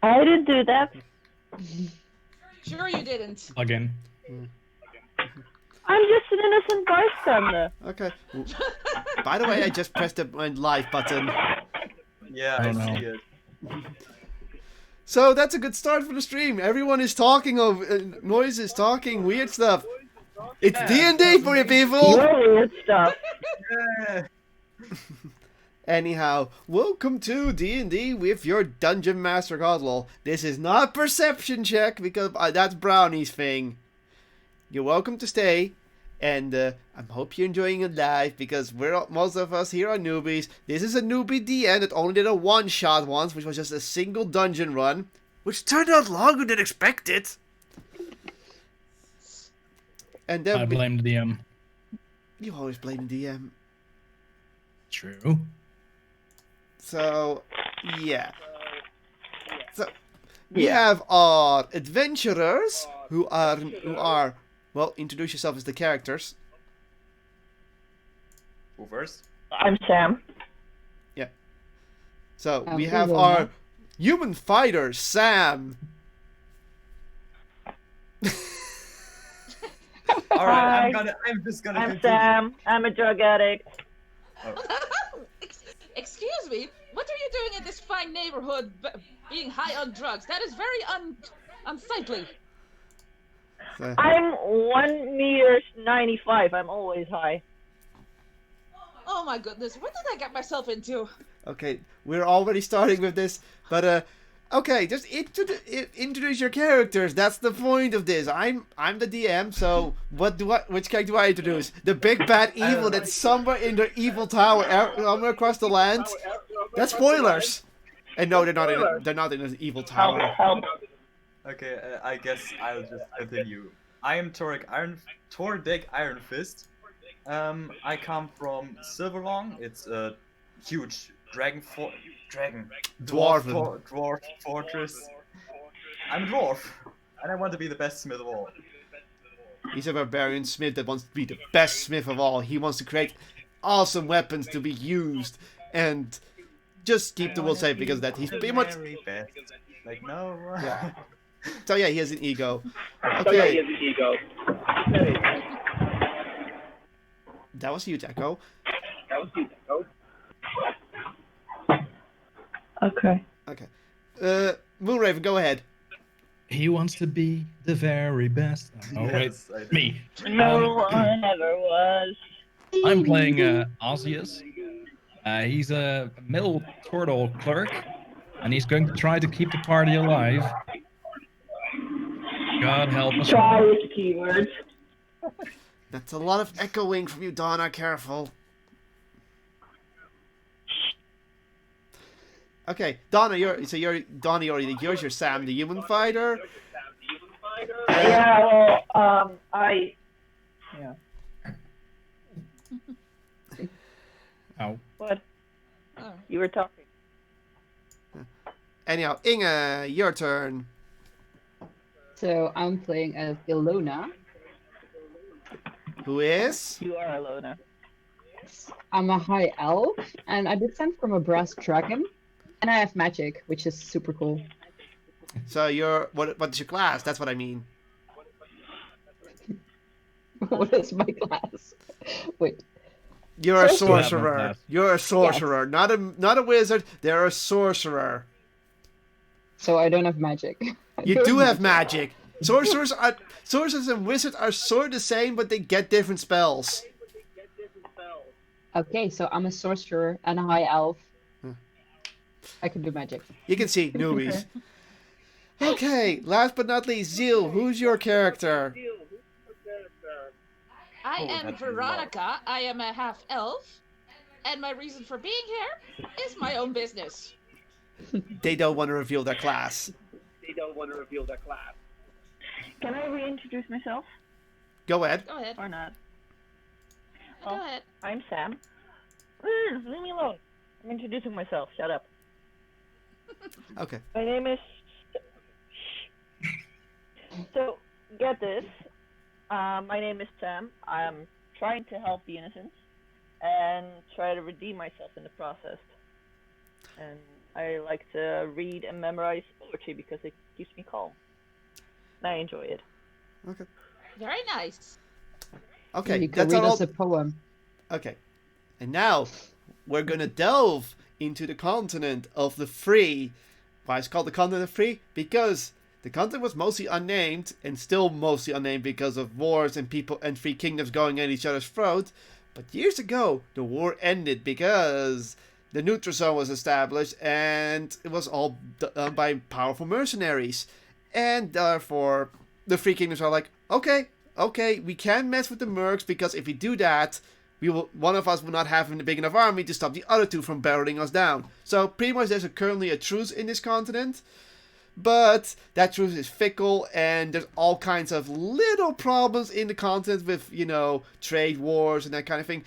I didn't do that. Sure you didn't. Again. I'm just an innocent bystander. Okay. By the way, I just pressed the live button. Yeah, Oh, I no. see it. So that's a good start for the stream. Everyone is talking of noises, talking weird stuff. It's D&D for you people. Weird stuff. Yeah. Anyhow, welcome to D&D with your Dungeon Master Kotlol. This is not perception check because that's Brownie's thing. You're welcome to stay, and I hope you're enjoying it live because most of us here are newbies. This is a newbie DM that only did a one-shot once, which was just a single dungeon run, which turned out longer than expected. And then I blame the DM. You always blame the DM. True. So, yeah. So, we have our adventurers who are, well, introduce yourself as the characters. Who first? I'm Sam. Yeah. So, we have our human fighter, Sam. Alright, I'm just gonna I'm continue. Sam. I'm a drug addict. Excuse me, what are you doing in this fine neighborhood being high on drugs? That is very unsightly. I'm 1 meters 95. I'm always high. Oh my goodness, what did I get myself into? Okay, we're already starting with this, but okay, just introduce your characters. That's the point of this. I'm the DM, so which character do I introduce? The big bad evil that's somewhere in the evil tower, somewhere across the land. That's spoilers. And no, they're not in an evil tower. Help. Okay, I guess I'll just continue. I am Tordick Iron Fist. I come from Silverlong. It's a huge dwarf fortress. I'm a dwarf, and I want to be the best smith of all. He's a barbarian smith that wants to be the best smith of all. He wants to create awesome weapons to be used and just keep the world safe because that he's pretty much. Best. Like no. Yeah. So yeah, he has an ego. Okay. That was huge echo. Okay. Okay. Moonraven, go ahead. He wants to be the very best. Oh, Yes, wait. I do. Me. No one ever was. I'm playing Osius. He's a middle turtle clerk, and he's going to try to keep the party alive. God help us. Try with keywords. That's a lot of echoing from you, Donna. Careful. Okay, Donna, yours your Sam, the human fighter. Yeah, well, Yeah. Ow. What? Oh. You were talking. Anyhow, Inge, your turn. So I'm playing as Ilona. Who is? You are Alona. I'm a high elf, and I descend from a brass dragon, and I have magic, which is super cool. So you're what's your class? That's what I mean. What is my class? Wait. You're a Sorcerer. sorcerer. You're a sorcerer, not a wizard. They're a sorcerer. So I don't have magic. You do have magic. Sorcerers and wizards are sort of the same, but they get different spells. Okay, so I'm a sorcerer and a high elf. Hmm. I can do magic. You can see newbies. Okay, last but not least, Zeal, who's your character? I Oh, am that's Veronica. I am a half elf, and my reason for being here is my own business. They don't want to reveal their class. Can I reintroduce myself Go ahead. Go ahead. or not? Go ahead. I'm Sam. Leave me alone. I'm introducing myself. Shut up. Okay. My name is. So, get this. My name is Sam. I'm trying to help the innocents and try to redeem myself in the process. And I like to read and memorize poetry because it keeps me calm. And I enjoy it. Okay. Very nice. Okay, You can that's read all. us a poem. Okay. And now we're gonna delve into the continent of the free. Why it's called the continent of free? Because the continent was mostly unnamed and still mostly unnamed because of wars and people and free kingdoms going at each other's throat. But years ago, the war ended because the neutral zone was established and it was all done by powerful mercenaries. And therefore, the free kingdoms are like, okay, we can mess with the mercs because if we do that, one of us will not have a big enough army to stop the other two from barreling us down. So pretty much there's currently a truce in this continent, but that truce is fickle and there's all kinds of little problems in the continent with, trade wars and that kind of thing.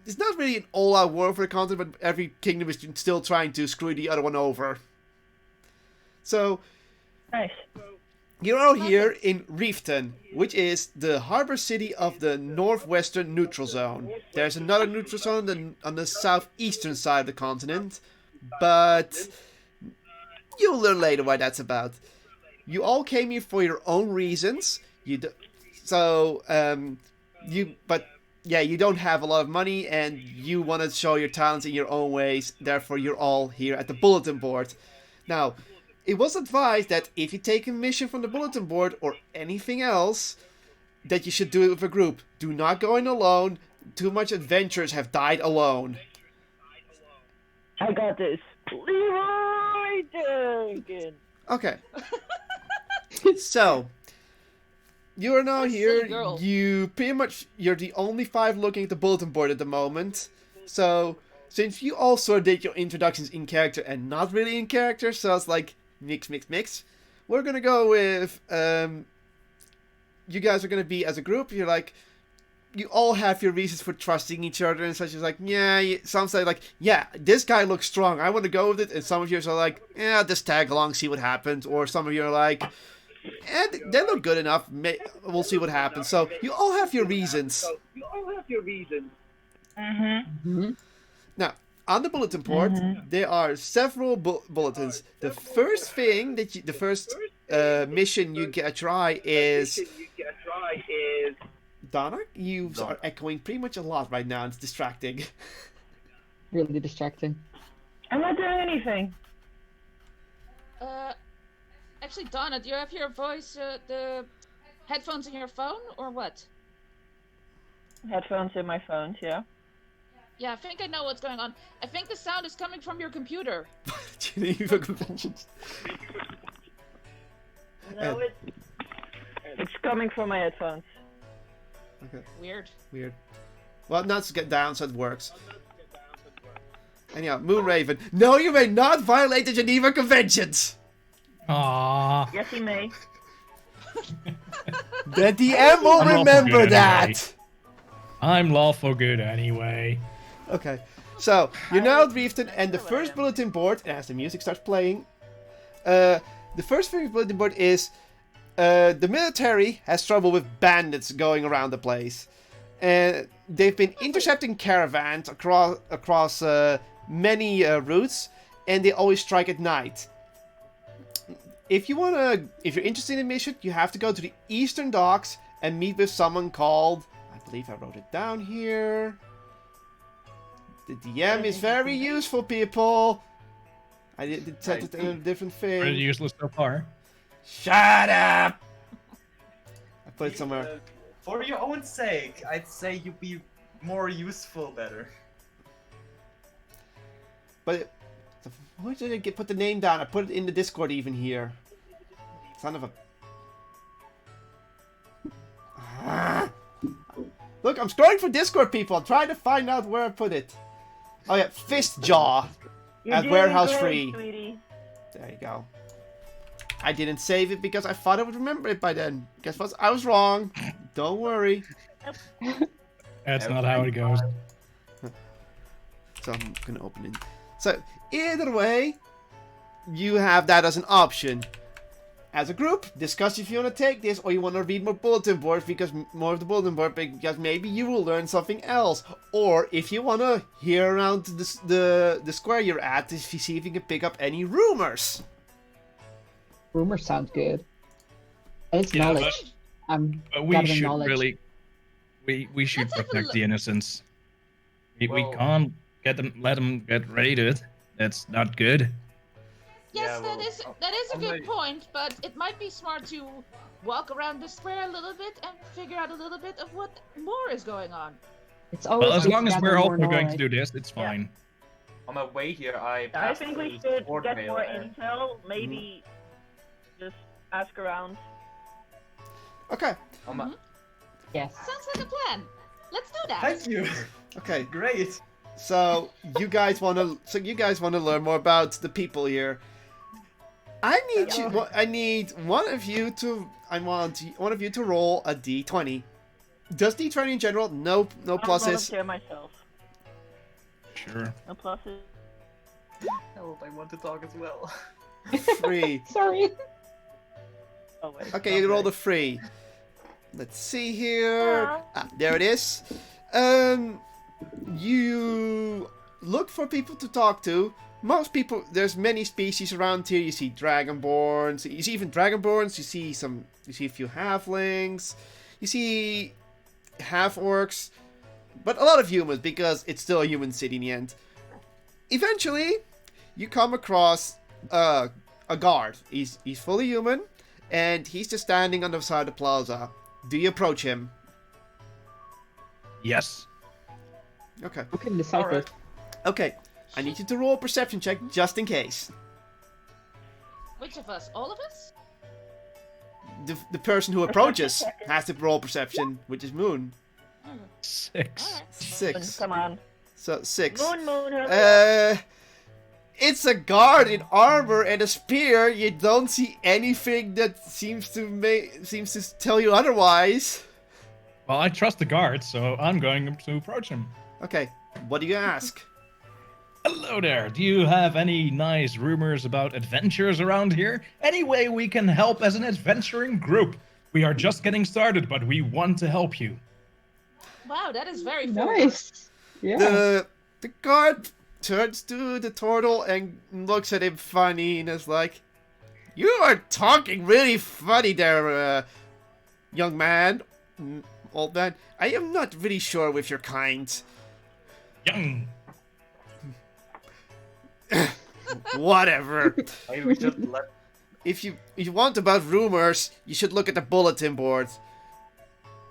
It's not really an all-out war for the continent, but every kingdom is still trying to screw the other one over. So, Nice. you're out here in Reefton, which is the harbor city of the northwestern neutral zone. There's another neutral zone on the southeastern side of the continent, but you'll learn later why that's about. You all came here for your own reasons. You don't have a lot of money, and you want to show your talents in your own ways. Therefore, you're all here at the bulletin board. Now, it was advised that if you take a mission from the bulletin board or anything else, that you should do it with a group. Do not go in alone. Too much adventurers have died alone. I got this. Leroy Jenkins. Okay. So, you are now What a here. silly girl. You're the only 5 looking at the bulletin board at the moment. So, since you also did your introductions in character and not really in character, so it's like mix. We're gonna go with you guys are gonna be as a group. You're like, you all have your reasons for trusting each other and such as like, some say like, yeah, this guy looks strong, I want to go with it, and some of you are like, yeah, just tag along, see what happens, or some of you are like, they look good enough, we'll see what happens. So you all have your reasons. Mm-hmm. Now, on the bulletin board, there are several bulletins. The first thing the first mission you get to try is. Donna, you are echoing pretty much a lot right now. It's distracting. Really distracting. I'm not doing anything. Actually, Donna, do you have your voice, the headphones in your phone, or what? Headphones in my phones, yeah. Yeah, I think I know what's going on. I think the sound is coming from your computer. Geneva Conventions. No, it's coming from my headphones. Okay. Weird. Well, now let's get down so it works. Anyhow, Moonraven. No, you may not violate the Geneva Conventions! Aww. Yes, he may. The DM will I'm remember lawful good that! anyway. I'm lawful good anyway. Okay, so you're now at Reefton, and the first bulletin board, as the music starts playing, the first thing on the bulletin board is the military has trouble with bandits going around the place. And they've been intercepting caravans across many routes, and they always strike at night. If you're interested in a mission, you have to go to the eastern docks and meet with someone called, I believe I wrote it down here. The DM is very useful, people. I did set it in a different thing. Pretty useless so far. Shut up! I put it somewhere. For your own sake, I'd say you'd be more useful better. But why did I put the name down? I put it in the Discord even here. Son of a... Look, I'm scrolling for Discord, people. I'm trying to find out where I put it. Oh yeah, Fistjaw at Warehouse Free. Sweetie. There you go. I didn't save it because I thought I would remember it by then. Guess what? I was wrong. Don't worry. That's not how it goes. So I'm gonna open it. So either way, you have that as an option. as a group, discuss if you want to take this or you want to read more bulletin boards because more of the bulletin board because maybe you will learn something else. Or if you want to hear around the square you're at, if you see if you can pick up any rumors. Rumors sound good. And it's Yeah, knowledge. I'm But we gathering should knowledge. really, we should Let's have a protect look. the innocents. We Well- can't let them get raided. That's not good. Yes, Yeah, well, that is a on good my- point, but it might be smart to walk around the square a little bit and figure out a little bit of what more is going on. It's always Well, as good long to as gather we're more also going to knowledge. do this, it's Yeah. fine. On my way here, I I passed think we through should Fort get Vale more and- intel. Maybe just ask around. Okay. on my- Yes. Sounds like a plan. Let's do that. Thank you. Okay. Great. So you guys want to learn more about the people here. I need one of you to roll a d20. Just d20 in general, no I'll pluses. volunteer myself. Sure. No pluses. Help, I want to talk as well. Free. Sorry. Oh wait. Okay, you rolled a free. Let's see here. Yeah. Ah, there it is. You look for people to talk to. Most people, there's many species around here. You see dragonborns. You see even dragonborns. You see a few halflings. You see half orcs, but a lot of humans because it's still a human city in the end. Eventually, you come across a guard. He's fully human, and he's just standing on the side of the plaza. Do you approach him? Yes. Okay. Who can decide Alright. this? Okay. I need you to roll a perception check just in case. Which of us? All of us? The person who approaches has to roll perception, which is Moon. 6. Alright. 6. Come on. So 6. Moon, hurry up. It's a guard in armor and a spear. You don't see anything that seems to tell you otherwise. Well, I trust the guard, so I'm going to approach him. Okay, what do you ask? Hello there. Do you have any nice rumors about adventures around here? Any way we can help as an adventuring group? We are just getting started, but we want to help you. Wow, that is very forward. Nice. Yeah. The guard turns to the turtle and looks at him funny and is like, "You are talking really funny there, young man, old man. I am not really sure with your kind." Young. Whatever. Maybe we should let. If you want about rumors, you should look at the bulletin board.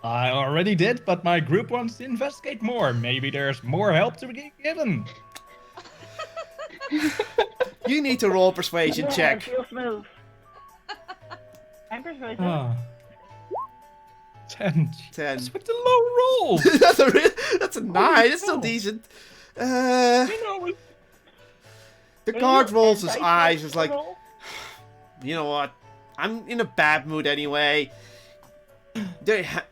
I already did, but my group wants to investigate more. Maybe there's more help to be given. You need to roll a persuasion Yeah, check. Feel smooth. I'm persuasive. Ah. 10. 10. That's with the low roll. That's a 9. It's still decent. The guard rolls his eyes. It's like, you know what? I'm in a bad mood anyway.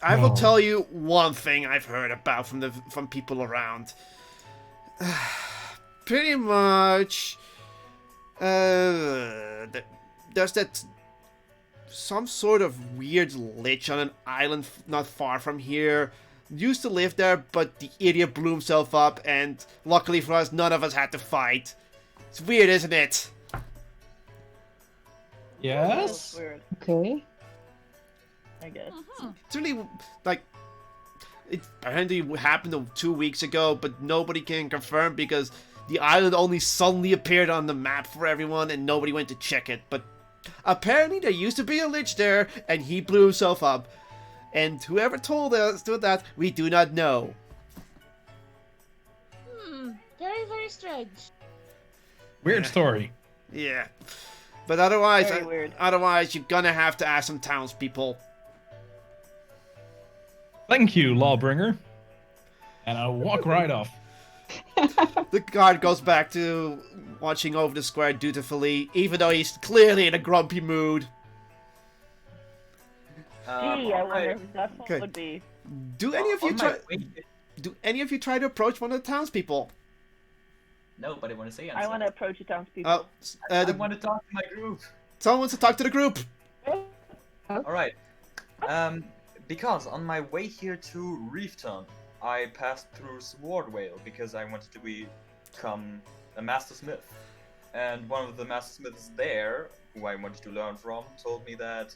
I will Oh. tell you one thing I've heard about from people around. Pretty much, there's that some sort of weird lich on an island not far from here. Used to live there, but the idiot blew himself up, and luckily for us, none of us had to fight. It's weird, isn't it? Yes. That's weird, Okay. I guess. Mhm. It's really, like, it apparently happened 2 weeks ago, but nobody can confirm because the island only suddenly appeared on the map for everyone and nobody went to check it. But apparently there used to be a lich there and he blew himself up. And whoever told us that, we do not know. Very, very strange. Weird story. Yeah. But otherwise, Very weird. otherwise you're gonna have to ask some townspeople. Thank you, Lawbringer. And I'll walk right off. The guard goes back to watching over the square dutifully, even though he's clearly in a grumpy mood. Gee, I on wonder my- if that's what Okay. would be. Do any of you on my try? way- Do any of you try to approach one of the townspeople? No, but I want to say I want to approach the townspeople. Oh, I want to talk to my group. someone wants to talk to the group. Alright. Because on my way here to Reefton, I passed through Sword Whale because I wanted to become a Master Smith. And one of the Master Smiths there, who I wanted to learn from, told me that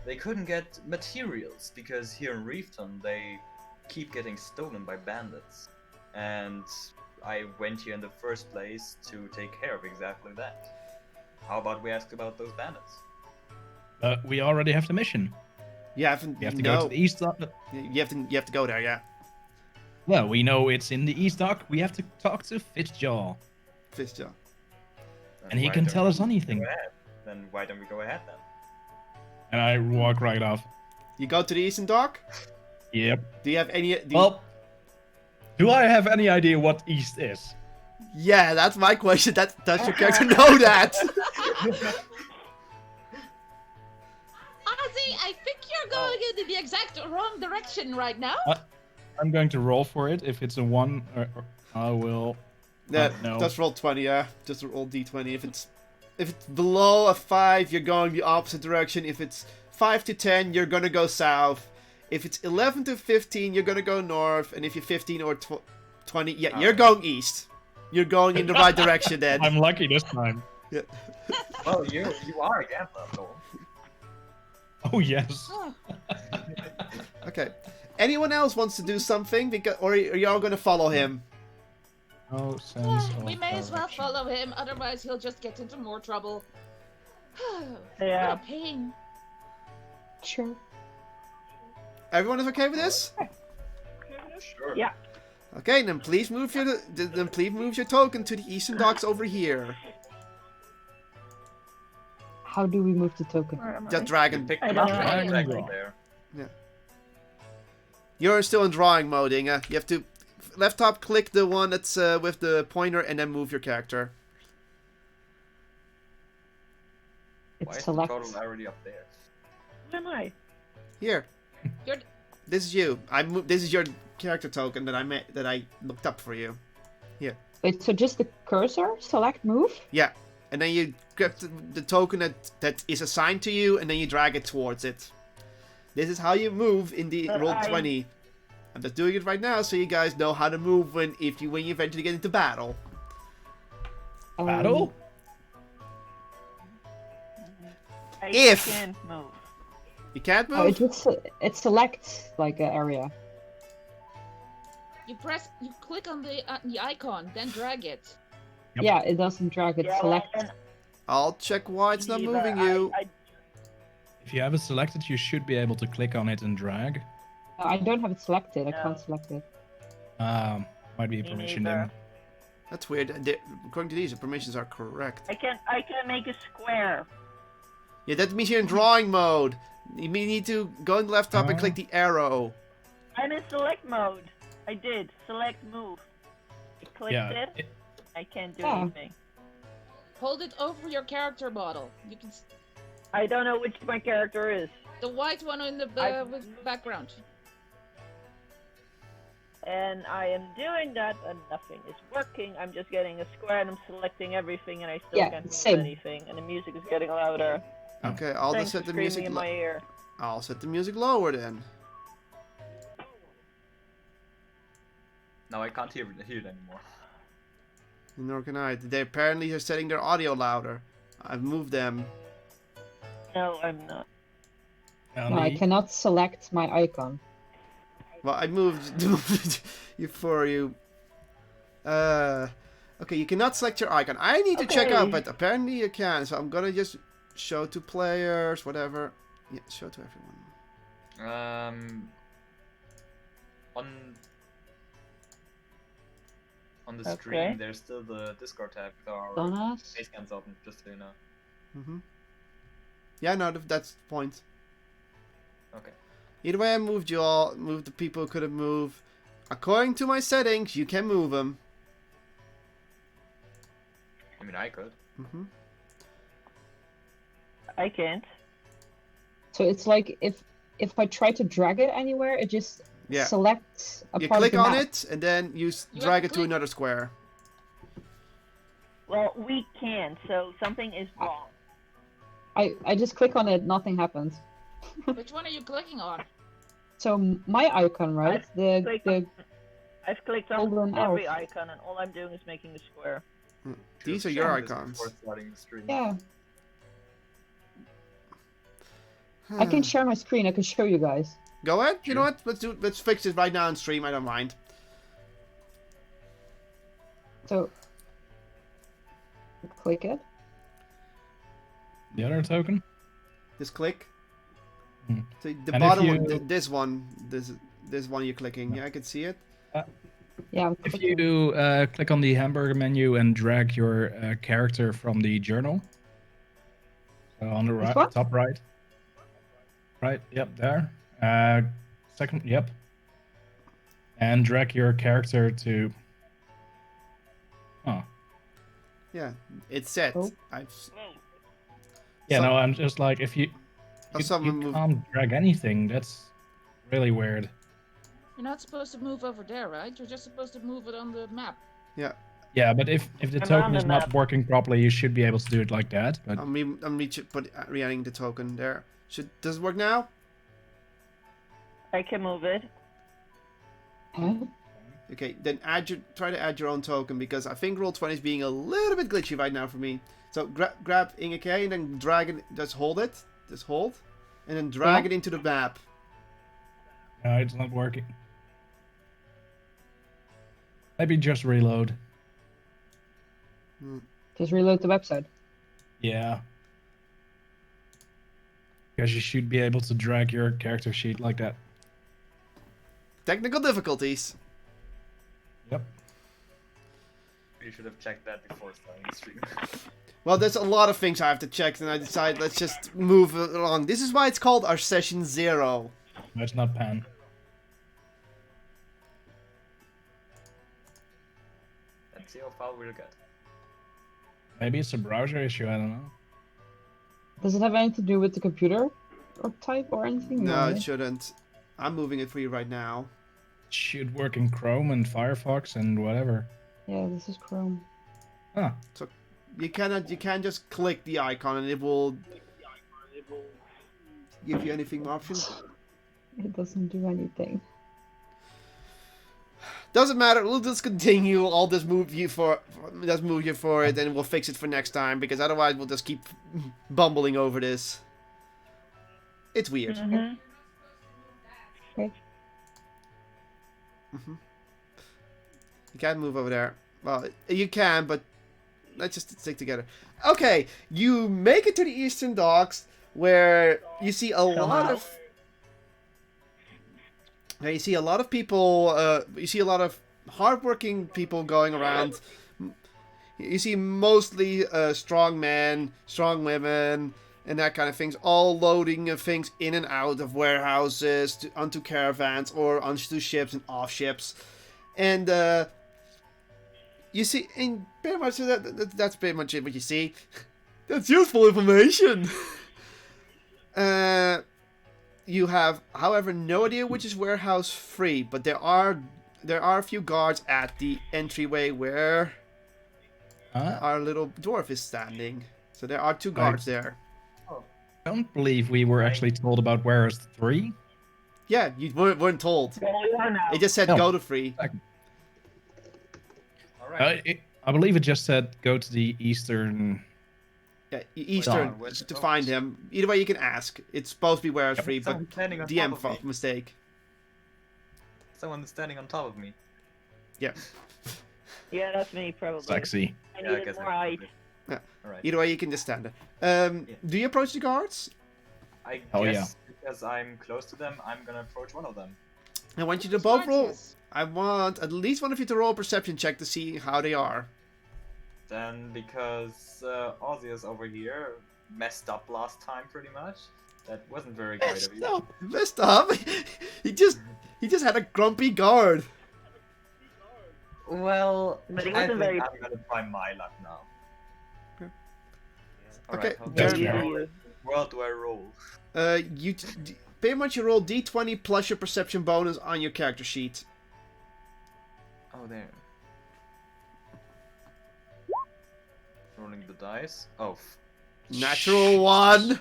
they couldn't get materials because here in Reefton they keep getting stolen by bandits. And I went here in the first place to take care of exactly that. How about we ask about those bandits? We already have the mission. You haven't. We have to no. go to the east dock. You have to go there. Yeah. Well, we know it's in the east dock. We have to talk to Fistjaw. Fistjaw. And he why can don't tell us we anything. go ahead? Then why don't we go ahead then? And I walk right off. You go to the Eastern Dock. Yep. Do you have any? Well, do I have any idea what east is? Yeah, that's my question. Does your character know that? Ozzy, I think you're going in the exact wrong direction right now. I'm going to roll for it. If it's a 1, I will. Yeah, no. just roll 20. Yeah, just roll d20. If it's below a 5, you're going the opposite direction. If it's 5 to 10, you're gonna go south. If it's 11 to 15, you're gonna go north. And if you're 15 or 20, yeah, you're going east. You're going in the right direction then. I'm lucky this time. Yeah. Well, you are a gambler, though. Oh yes. Oh, Okay. Anyone else wants to do something? Or are y'all gonna follow him? No sense of we may as well direction. follow him, otherwise he'll just get into more trouble. Yeah. What a pain. Sure. Everyone is okay with this? Sure. Yeah. Okay, then please move your token to the Eastern Docks over here. How do we move the token? Where am I? That dragon. Pick I the don't dragon know. right there. You're still in drawing mode, Inga. You have to left top click the one that's with the pointer and then move your character. Why It's is the select. total already up there? Where am I? Here. You're- This is you. This is your character token that I looked up for you. Wait, so just the cursor? Select move? Yeah. And then you grab the token that is assigned to you and then you drag it towards it. This is how you move in the But roll I- 20. I'm just doing it right now so you guys know how to move when you eventually get into battle. Battle? I If- can't move. You can't Oh, move? it selects like an area. You click on the icon, then drag it. Yep. Yeah, it doesn't drag it. Yeah, Select. and I'll check why it's not but moving you. If you have it selected, you should be able to click on it and drag. I don't have it selected. I No. can't select it. Might be a Me permission neither. then. That's weird. According to these, the permissions are correct. I can make a square. Yeah, that means you're in drawing mode. You need to go in the left top and Oh. click the arrow. I'm in select mode. I did select move. I clicked Yeah. it. I can't do Oh. anything. Hold it over your character model. You can I don't know which my character is. the white one in the I- with background. And I am doing that and nothing is working. I'm just getting a square and I'm selecting everything and I still Yeah, can't move same. anything. And the music is getting louder. Okay, I'll Thanks just set for the music. screaming in my ear. I'll set the music lower then. Now I can't hear it anymore. Nor can I. They apparently are setting their audio louder. I've moved them. No, I'm not. On No, I the- cannot select my icon. Well, I moved you for you. Okay, you cannot select your icon. I need to check out, Okay. but apparently you can. So I'm gonna just show to players, whatever. Yeah, show to everyone. On the Okay. screen, there's still the Discord tab with our Donas? face cams open, just so you know. Yeah, no, that's the point. Okay. Either way, I moved you all. Moved the people who couldn't move. According to my settings, you can move them. I mean, I could. I can't. So it's like if I try to drag it anywhere, it just Yeah. selects a You part click of the on map. it, and then you You drag have it to to click- another square. Well, we can't, so something is wrong. I just click on it, nothing happens. Which one are you clicking on? So my icon, right? I've clicked on golden every elf. icon, and all I'm doing is making a square. These are Should've your checked this icons. before starting the stream. Yeah. I can share my screen. I can show you guys. Go ahead. You know Sure. what? Let's fix it right now on stream. I don't mind. So click it. The other token? Just click. Hmm. So the And bottom if one, you- this one you're clicking. Yeah, I can see it. Yeah. I'm If clicking. you click on the hamburger menu and drag your character from the journal, so on the This one? top right. Right, yep, there. Second, yep. And drag your character to... Oh. Yeah, it's set. Oh. I've. Yeah, So- no, I'm just like, if you... Oh, You, someone you moved. can't drag anything, that's really weird. You're not supposed to move over there, right? You're just supposed to move it on the map. Yeah, but if the I'm token on is the not map. working properly, you should be able to do it like that. But I'm re-adding the token there. Does it work now? I can move it. Huh? Okay, then try to add your own token because I think Roll20 is being a little bit glitchy right now for me. So grab Ingeke and then drag it. Just hold it. Just hold, and then drag it into the map. no, it's not working. Maybe just reload. Just reload the website. Yeah. Because you should be able to drag your character sheet like that. Technical difficulties. Yep. You should have checked that before starting the stream. Well, there's a lot of things I have to check, and I decided let's just move along. This is why it's called our session 0. That's not pan. Let's see how far we'll get. Maybe it's a browser issue, I don't know. Does it have anything to do with the computer or type or anything? No, right? it shouldn't. I'm moving it for you right now. It should work in Chrome and Firefox and whatever. Yeah, this is Chrome. Huh. You can't just click the icon and it will give you anything option. It doesn't do anything. Doesn't matter. We'll just continue. I'll just move you for it, and we'll fix it for next time because otherwise we'll just keep bumbling over this. It's weird. Mm-hmm. Okay. You can't move over there. Well, you can, but let's just stick together. Okay, you make it to the Eastern Docks where you see a lot of. Now you see a lot of people. You see a lot of hardworking people going around. You see mostly strong men, strong women, and that kind of things, all loading things in and out of warehouses onto caravans or onto ships and off ships, and you see, and pretty much that's pretty much it. What you see, that's useful information. You have, however, no idea which is warehouse free, but there are a few guards at the entryway where our little dwarf is standing. So there are 2 guards there. I don't believe we were actually told about warehouse 3. Yeah, you weren't told. Well, we are now. It just said No. go to free. Alright. I believe it just said go to the eastern. Yeah, Eastern Where's the to dogs? find him. Either way, you can ask. It's supposed to be warehouse free, but Someone standing on DM top of me. mistake. Someone is standing on top of me. Yeah. Yeah, that's me probably. Sexy. I Yeah, I needed guess more I height. probably- Alright. Either way, you can just stand there. Do you approach the guards? I Oh, yeah. guess because I'm close to them, I'm gonna approach one of them. I want you to both roll. Smarties. I want at least one of you to roll a perception check to see how they are. Then because Ozzy over here messed up last time pretty much. That wasn't very great of you. Messed up. he just had a grumpy guard. Well, But he I wasn't think very- I'm gonna try my luck now. Okay. Alright, Okay, how That's many fair. world do I roll? Pretty much you roll D20 plus your perception bonus on your character sheet. Oh, there. Rolling the dice. Oh, Natural 1.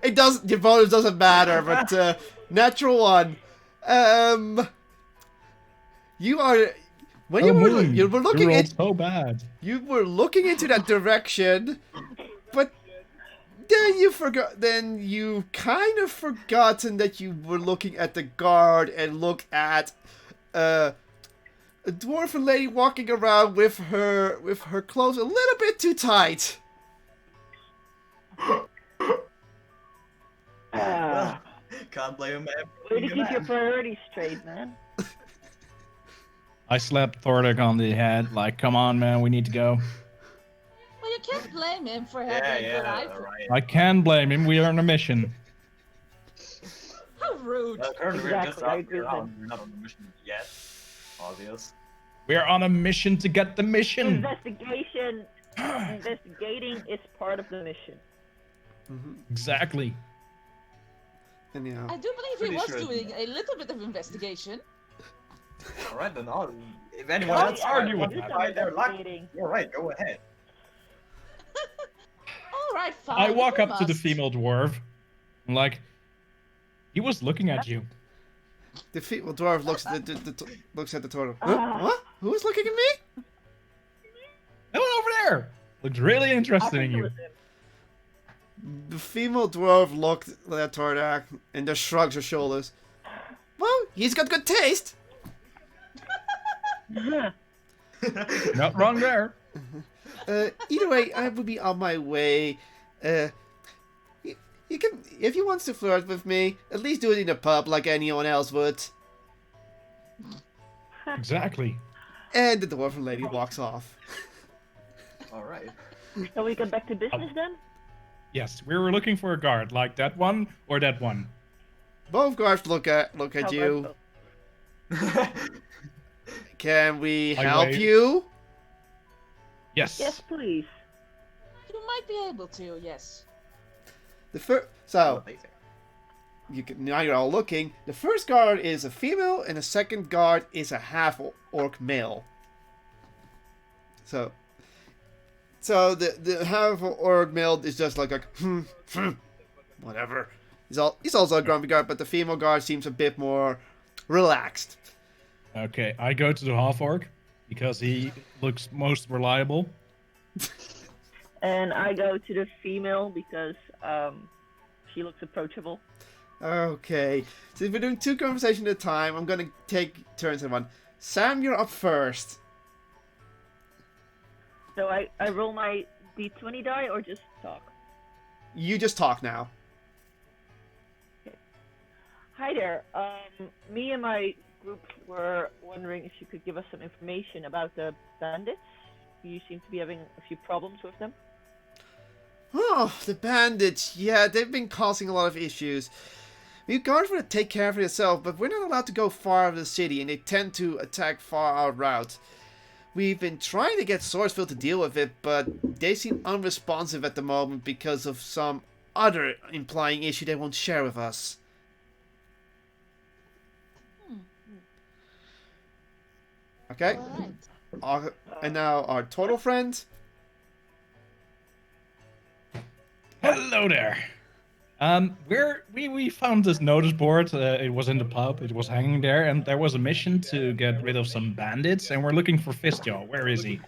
It doesn't. Your bonus doesn't matter, but natural 1. You are. When Oh, you were Moon, you were looking rolled at so bad. you were looking into that direction, but then you forgot. Then you kind of forgotten that you were looking at the guard and looked at a dwarven lady walking around with her clothes a little bit too tight. Can't blame him. Way to keep your priorities straight, man. I slapped Thordic on the head, like, come on, man, we need to go. Well, you can't blame him for having Yeah, a good yeah, eye. right. I can blame him, we are on a mission. How rude. Currently we're just Exactly, I asking agree with around. We're not on the mission yet. Obvious. We are on a mission to get the mission. Investigating is part of the mission. Exactly. Anyhow. I do believe Pretty he was sure it's doing a little bit of investigation. Alright then, if anyone Don't else argue with Do that. some find their luck, investigating. you're right, go ahead. Alright, fine. I walk you up to the must. female dwarf. I'm like, he was looking at you. The female dwarf looks at the turtle. Huh? What? Who is looking at me? That one over there looks really I interested think in it you. was him. The female dwarf looked at Tordak and just shrugs her shoulders. Well, he's got good taste. Not wrong there. Either way, I will be on my way. You can, if he wants to flirt with me, at least do it in a pub like anyone else would. Exactly. And the dwarven lady walks off. Alright. So we get back to business then? Yes, we were looking for a guard, like that one or that one. Both guards look at How you. about- Can we I help wave. you? Yes. Yes, please. You might be able to, yes. The first, so you can, now you're all looking. The first guard is a female, and the second guard is a half orc male. So the half orc male is just like whatever. He's also a grumpy guard, but the female guard seems a bit more relaxed. Okay, I go to the half orc because he looks most reliable. And I go to the female because she looks approachable. Okay, so if we're doing 2 conversations at a time, I'm gonna take turns on one. Sam, you're up first. So I roll my d20 die or just talk? You just talk now. Hi there. Me and my group were wondering if you could give us some information about the bandits. You seem to be having a few problems with them. Oh, the bandits. Yeah, they've been causing a lot of issues. We guards want to take care of it yourself, but we're not allowed to go far out of the city, and they tend to attack far out routes. We've been trying to get Swordsville to deal with it, but they seem unresponsive at the moment because of some other implying issue they won't share with us. Okay, Alright. and now our total friend. Hello there. We found this notice board. It was in the pub. It was hanging there, and there was a mission to get rid of some bandits, and we're looking for Fistjaw. Where is he?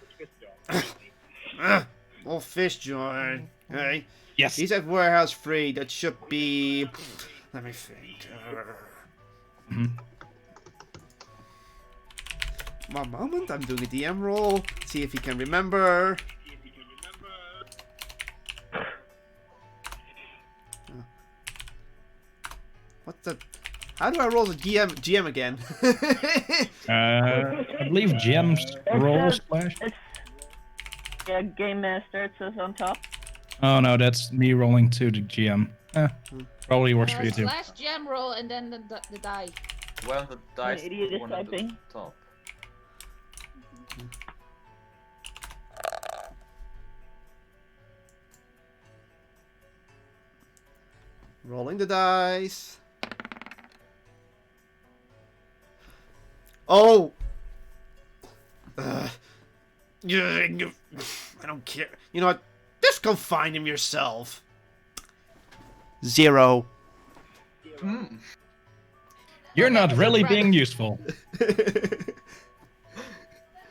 Oh, Fistjaw. Hey, Yes. he's at Warehouse 3. That should be. Let me think. One moment, I'm doing a DM roll. See if he can remember. What the? How do I roll the GM again? I believe GM's roll splash. Yeah, Game Master, it says on top. Oh no, that's me rolling to the GM. Probably works for you too. Slash gem roll and then the die. Well, the dice idiot is one at the typing. top. Rolling the dice. Oh! Yeah, I don't care. You know what? Just go find him yourself. 0. Hmm. You're not really Right. being useful.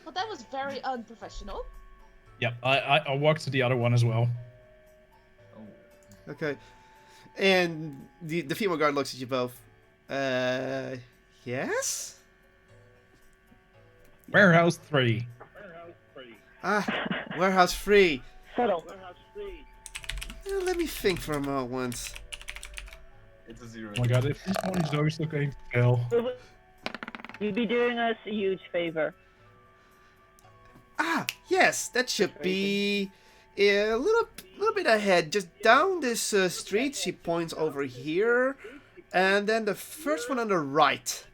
Well, that was very unprofessional. Yep, I walked to the other one as well. Oh. Okay. And the female guard looks at you both. Yes? Warehouse 3. Ah, warehouse free. Settle. Let me think for a moment. It's a 0. Oh my god, if this one is always looking fail. You'd be doing us a huge favor. Ah, yes, that should be a little bit ahead. Just down this street, she points over here. And then the first one on the right.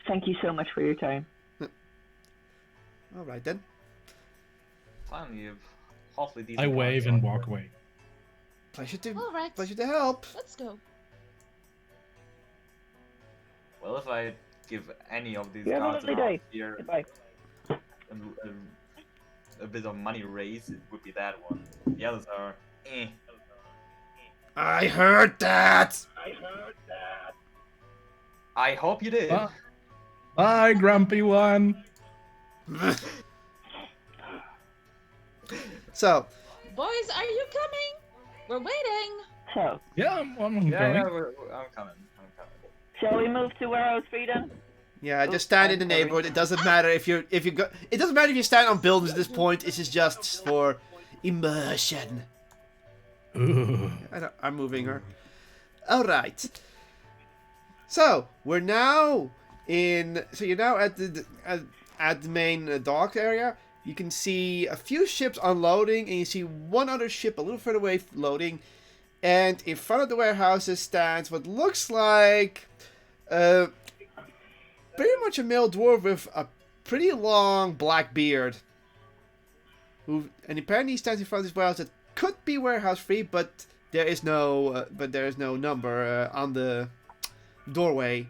Thank you so much for your time. Alright then. Finally, you've awfully decent. I wave cards and on. walk away. Pleasure to, All right, pleasure to help. let's go. Well, if I give any of these You have a cards lovely around day. here Goodbye. a bit of money raise, it would be that one. The others are eh. I heard that! I hope you did. Bye, grumpy one. So, Boys, are you coming? We're waiting. So, Yeah, I'm Yeah, going. yeah, I'm coming. shall we move to Warehouse 3 then? yeah, just stand in the neighborhood. It doesn't matter if you go. It doesn't matter if you stand on buildings at this point. This is just for immersion. Ooh. I'm moving her. All right. So we're now in. So you're now at the main dock area. You can see a few ships unloading, and you see one other ship a little further away loading. And in front of the warehouses stands what looks like pretty much a male dwarf with a pretty long black beard. And apparently he stands in front of this warehouse that could be warehouse free, but there is no number on the doorway.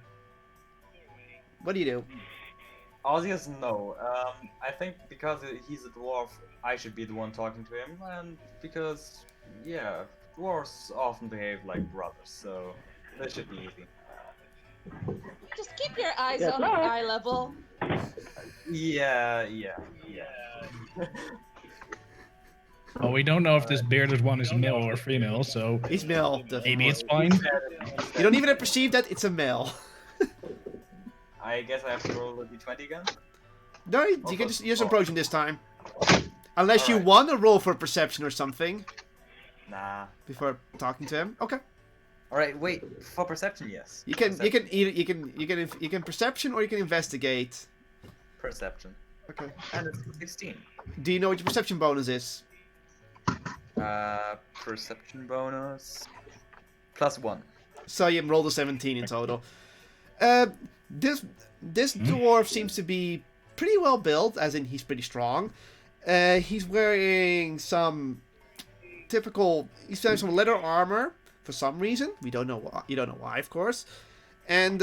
What do you do? Ozzy is no. I think because he's a dwarf, I should be the one talking to him, and because yeah, dwarves often behave like brothers, so that should be easy. Just keep your eyes Good on luck. eye level. Yeah. Well, we don't know if this bearded one is male or female, so He's male. maybe it's fine. You don't even perceive that it's a male. I guess I have to roll a d20 again. No, you can just approach him this time. Unless you Alright. want to roll for perception or something Nah. before talking to him. Okay. All right, wait. For perception, yes. You can perception or you can investigate. Perception. Okay. And it's 16. Do you know what your perception bonus is? Perception bonus +1. So you rolled a 17 in total. This dwarf seems to be pretty well built, as in he's pretty strong. He's wearing some he's wearing some leather armor for some reason. We don't know why. You don't know why, of course. And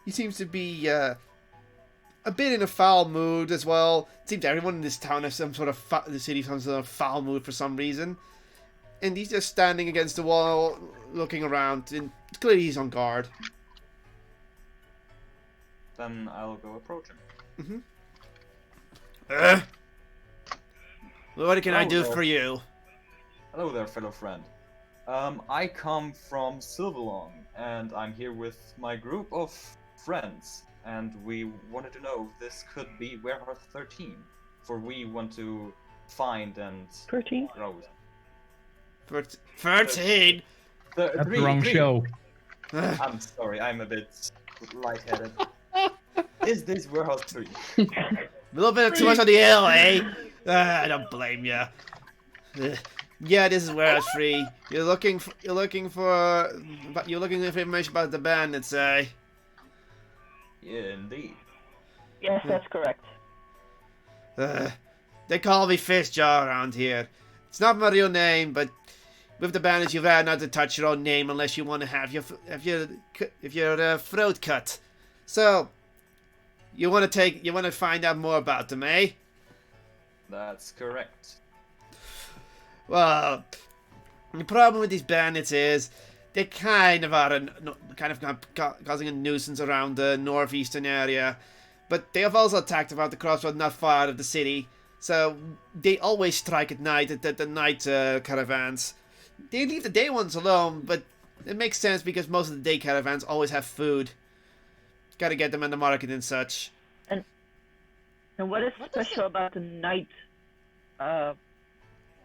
he seems to be a bit in a foul mood as well. It seems everyone in this town has some sort of the city has some sort of foul mood for some reason. And he's just standing against the wall, looking around, and clearly he's on guard. Then I'll go approach him. What can I do Oh, for you? Hello there, fellow friend. I come from Silverlong, and I'm here with my group of friends, and we wanted to know if this could be Warehouse 13, for we want to find and 13? grow. 13? That's the wrong show. I'm sorry, I'm a bit lightheaded. Is this Warehouse 3? A little bit too much on the L, eh? I don't blame you. Yeah, this is Warehouse 3. You're looking for information about the bandits, eh? Yeah, indeed. Yes, that's correct. They call me Fistjaw around here. It's not my real name, but with the bandits, you've had not to touch your own name unless you want to have your throat cut. So, you want to find out more about them, eh? That's correct. Well, the problem with these bandits is they kind of are causing a nuisance around the northeastern area, but they have also attacked about the crossroad not far out of the city. So they always strike at night at the night caravans. They leave the day ones alone, but it makes sense because most of the day caravans always have food. Gotta get them in the market and such. And what is What does special about the night load?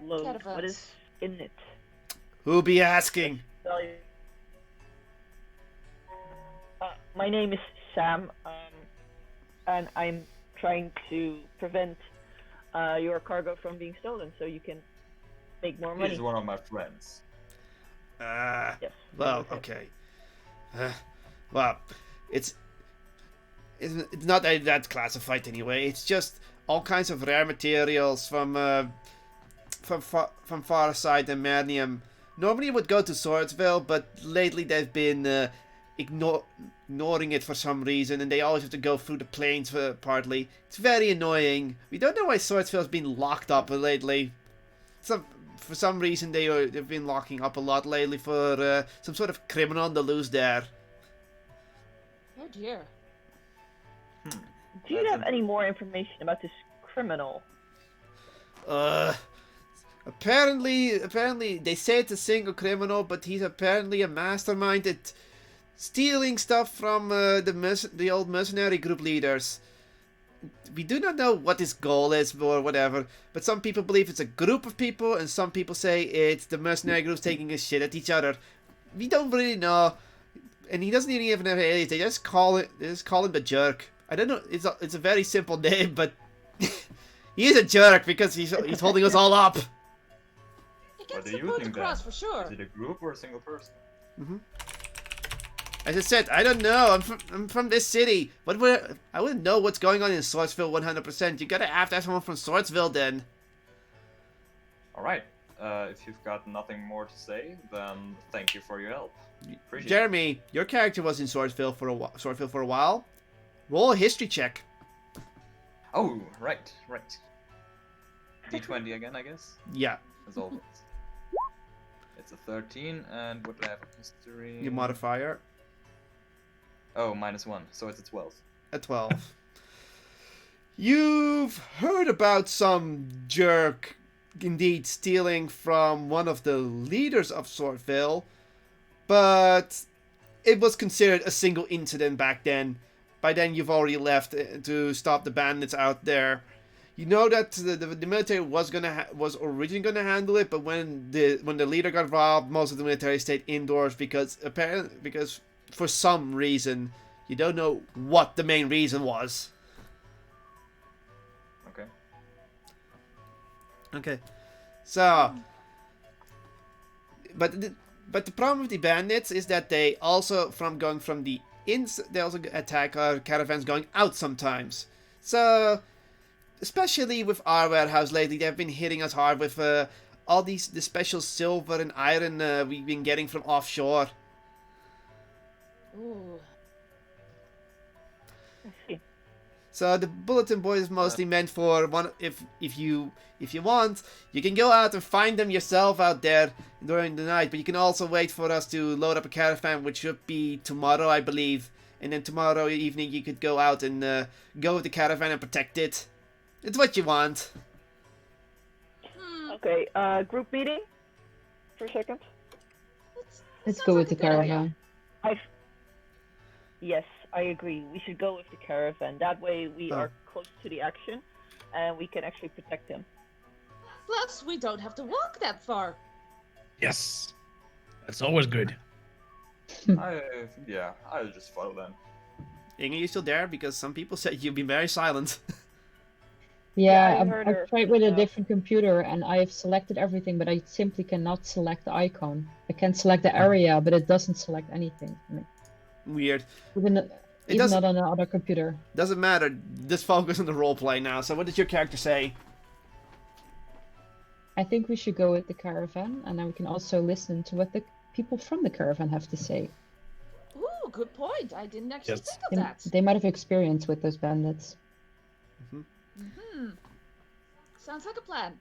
What Caravans. is in it? Who be asking? Tell you. My name is Sam, and I'm trying to prevent your cargo from being stolen, so you can make more money. He's one of my friends. Yes. Well, okay. Well, it's not that classified anyway. It's just all kinds of rare materials from Farside and Mernium. Normally it would go to Swordsville, but lately they've been ignoring it for some reason, and they always have to go through the plains partly. It's very annoying. We don't know why Swordsville's been locked up lately. For some reason they've been locking up a lot lately for some sort of criminal on the loose there. Oh dear. Do you have any more information about this criminal? Apparently they say it's a single criminal, but he's apparently a mastermind at stealing stuff from the old mercenary group leaders. We do not know what his goal is or whatever, but some people believe it's a group of people, and some people say it's the mercenary groups taking a shit at each other. We don't really know, and he doesn't even have an alias. They just call him the Jerk. I don't know. It's a very simple name, but he is a jerk because he's holding us all up. He What gets do the you point think across then? for sure. Is it a group or a single person? As I said, I don't know. I'm from this city. I wouldn't know what's going on in Swordsville 100%. You gotta have to have someone from Swordsville then. Alright. If you've got nothing more to say, then thank you for your help. Appreciate Jeremy, your character was in Swordsville for a while. Roll a history check. it. Oh, right. D20 again, I guess? Yeah, As always. It's a 13, and what do I have in history? your modifier. Oh, -1, so it's a 12. A 12. You've heard about some jerk indeed stealing from one of the leaders of Swordville, but it was considered a single incident back then. By then you've already left to stop the bandits out there. You know that the military was originally gonna handle it, but when the leader got robbed, most of the military stayed indoors because for some reason, you don't know what the main reason was. Okay. Okay, so, but the problem with the bandits is that they also they also attack our caravans going out sometimes. So, especially with our warehouse lately, they've been hitting us hard with all the special silver and iron we've been getting from offshore. Ooh. I see. So the bulletin board is mostly meant for if you want, you can go out and find them yourself out there during the night, but you can also wait for us to load up a caravan, which should be tomorrow, I believe, and then tomorrow evening you could go out and go with the caravan and protect it. It's what you want. Okay, group meeting for a second. Let's Sounds go with like the a good idea. caravan. Yes, I agree. We should go with the caravan. That way we Oh. are close to the action, and we can actually protect him. Plus, we don't have to walk that far. Yes. That's always good. I'll just follow them. Inge, you still there? Because some people said you've been very silent. Yeah, I heard her. I've tried with a different computer and I've selected everything, but I simply cannot select the icon. I can select the area, but it doesn't select anything. I mean, Weird. even doesn't- not on the other computer. Doesn't matter. Just focus on the roleplay now. So what did your character say? I think we should go with the caravan, and then we can also listen to what the people from the caravan have to say. Ooh, good point. I didn't actually Yes. think of that. They might have experience with those bandits. Hmm. Sounds like a plan.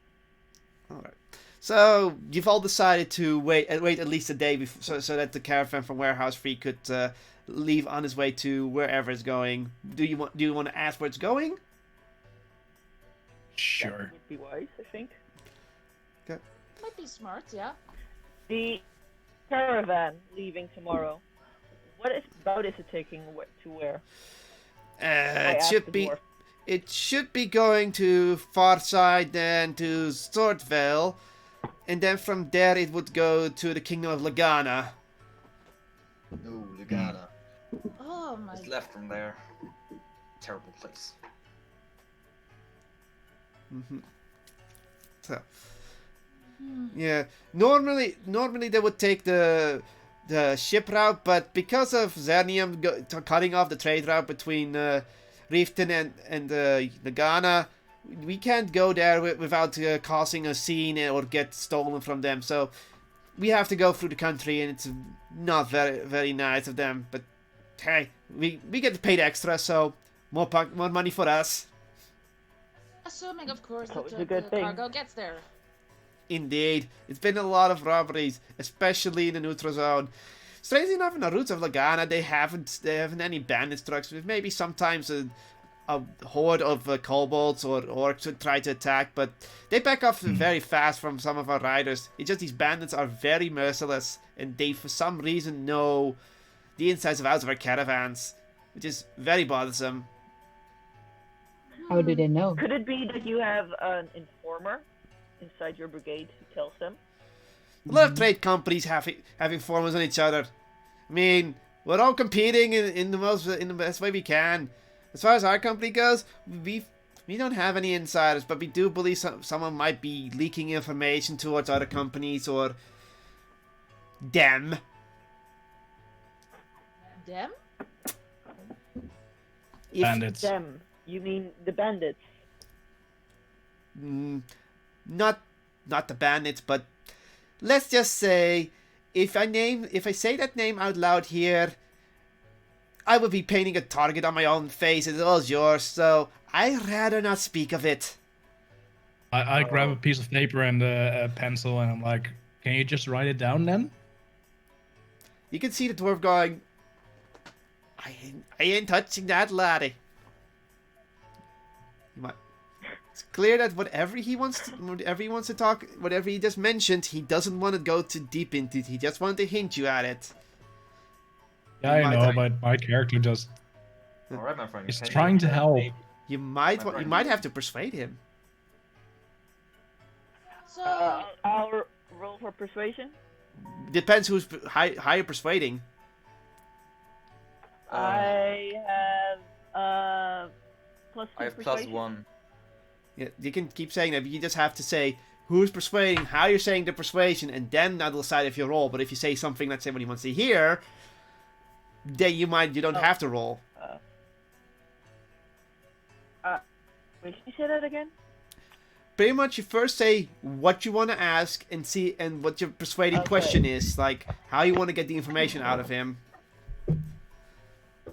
All right. So you've all decided to wait at least a day before, so that the caravan from Warehouse 3 could leave on his way to wherever it's going. Do you want to ask where it's going? Sure. That would be wise, I think. Might be smart, yeah. The caravan leaving tomorrow. What about is it taking to where? I It asked should the be. dwarf. It should be going to Farside, then to Swordvale, and then from there it would go to the Kingdom of Lagana. No, Lugana. Oh my. Just left from there. Terrible place. So, Hmm. yeah, normally they would take the ship route, but because of Zernium cutting off the trade route between Riften and Lagana, we can't go there without causing a scene or get stolen from them. So we have to go through the country, and it's not very nice of them. But hey, we get paid extra, so more money for us. Assuming, of course, That's that always a the good thing. cargo gets there. Indeed, it's been a lot of robberies, especially in the neutral zone. Strangely enough, in the routes of Lagana, they haven't any bandit trucks. Maybe sometimes a horde of kobolds or orcs would try to attack, but they back off very fast from some of our riders. It's just these bandits are very merciless, and they for some reason know the insides and outs of our caravans, which is very bothersome. How do they know? Could it be that you have an informer inside your brigade who tells them? A lot of trade companies have informers on each other. I mean, we're all competing in the best way we can. As far as our company goes, we don't have any insiders, but we do believe someone might be leaking information towards other companies or them. Them? Bandits. Them. You mean the bandits? Not the bandits, but let's just say if I say that name out loud here, I would be painting a target on my own face as well as yours, so I'd rather not speak of it. I grab a piece of paper and a pencil, and I'm like, can you just write it down then? You can see the dwarf going, I ain't touching that, laddie. It's clear that whatever he wants to talk, whatever he just mentioned, he doesn't want to go too deep into it. He just wanted to hint you at it. Yeah, I know, but my character just Alright, my friend. is can you, trying to help. maybe- You might have to persuade him. So, I'll roll for persuasion. Depends who's higher persuading. I have plus 2 I have persuasion. +1. Yeah, you can keep saying that, but you just have to say who's persuading, how you're saying the persuasion, and then that'll decide if you roll. But if you say something, let's say what he wants to hear, then you don't have to roll. Wait, can you say that again? Pretty much, you first say what you want to ask and what your persuading Okay. question is, like how you want to get the information out of him.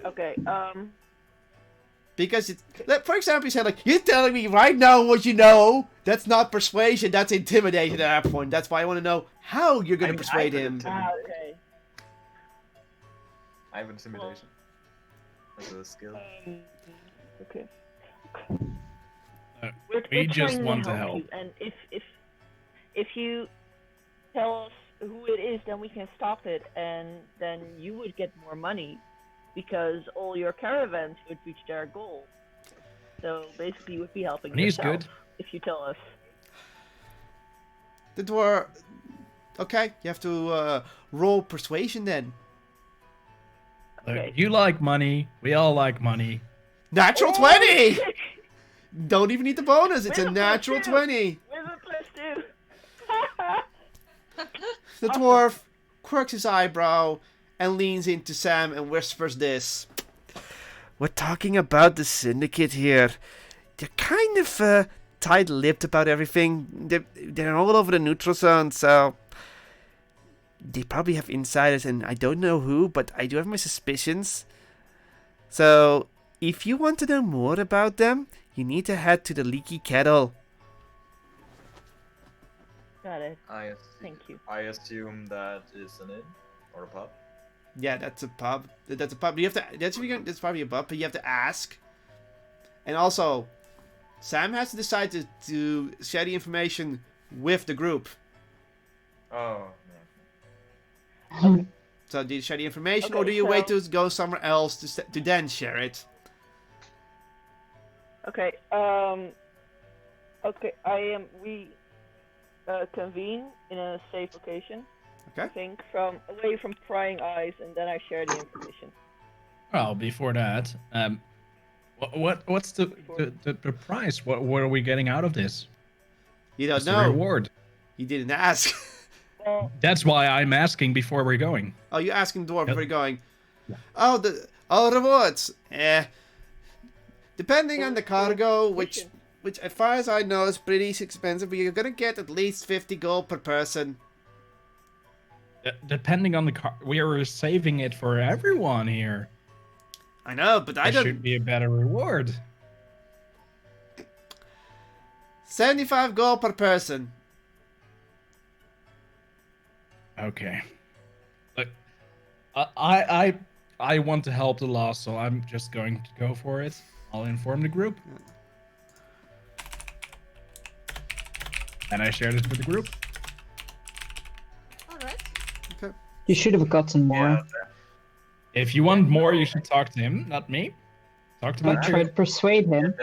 Okay. Because for example, you say like, you're telling me right now what you know. That's not persuasion. That's intimidation at that point. That's why I want to know how you're going to persuade him. Okay. I have intimidation. As a skill. Okay. We We're just trying want to help help. you, and if you tell us who it is, then we can stop it, and then you would get more money because all your caravans would reach their goal. So basically, you would be helping Money is yourself good. if you tell us. The dwarf. Okay, you have to roll persuasion then. Okay. You like money. We all like money. Natural 20! Don't even need the bonus. It's With a a natural plus two. 20. With a +2. The dwarf quirks his eyebrow and leans into Sam and whispers this. We're talking about the syndicate here. They're kind of tight-lipped about everything. They're all over the neutral zone, so they probably have insiders, and I don't know who, but I do have my suspicions. So if you want to know more about them, you need to head to the Leaky Kettle. Got it. Thank you. I assume that is an inn or a pub. Yeah, that's a pub. That's a pub. You have to. That's probably a pub, but you have to ask. And also, Sam has to decide to share the information with the group. Oh, So do you share the information, or Okay, do you wait so- to go somewhere else to then share it? Okay. Okay. We convene in a safe location. I Okay. think away from prying eyes, and then I share the information. Well, before that, what's the price? What are we getting out of this? You don't What's the know. reward? You didn't ask. Well, That's why I'm asking before we're going. Oh, you're asking dwarf Yep. before you're going. Yeah. Oh, rewards. Depending on the cargo, which as far as I know is pretty expensive, but you're gonna get at least 50 gold per person. Depending on the car, we are saving it for everyone here. I know, but I There don't. should be a better reward. 75 gold per person. Okay. Look, I want to help the lost, so I'm just going to go for it. I'll inform the group. And I shared it with the group. All right. You should have gotten more. yeah. If you want more, you should talk to him, not me. Talk to I the tried to persuade him.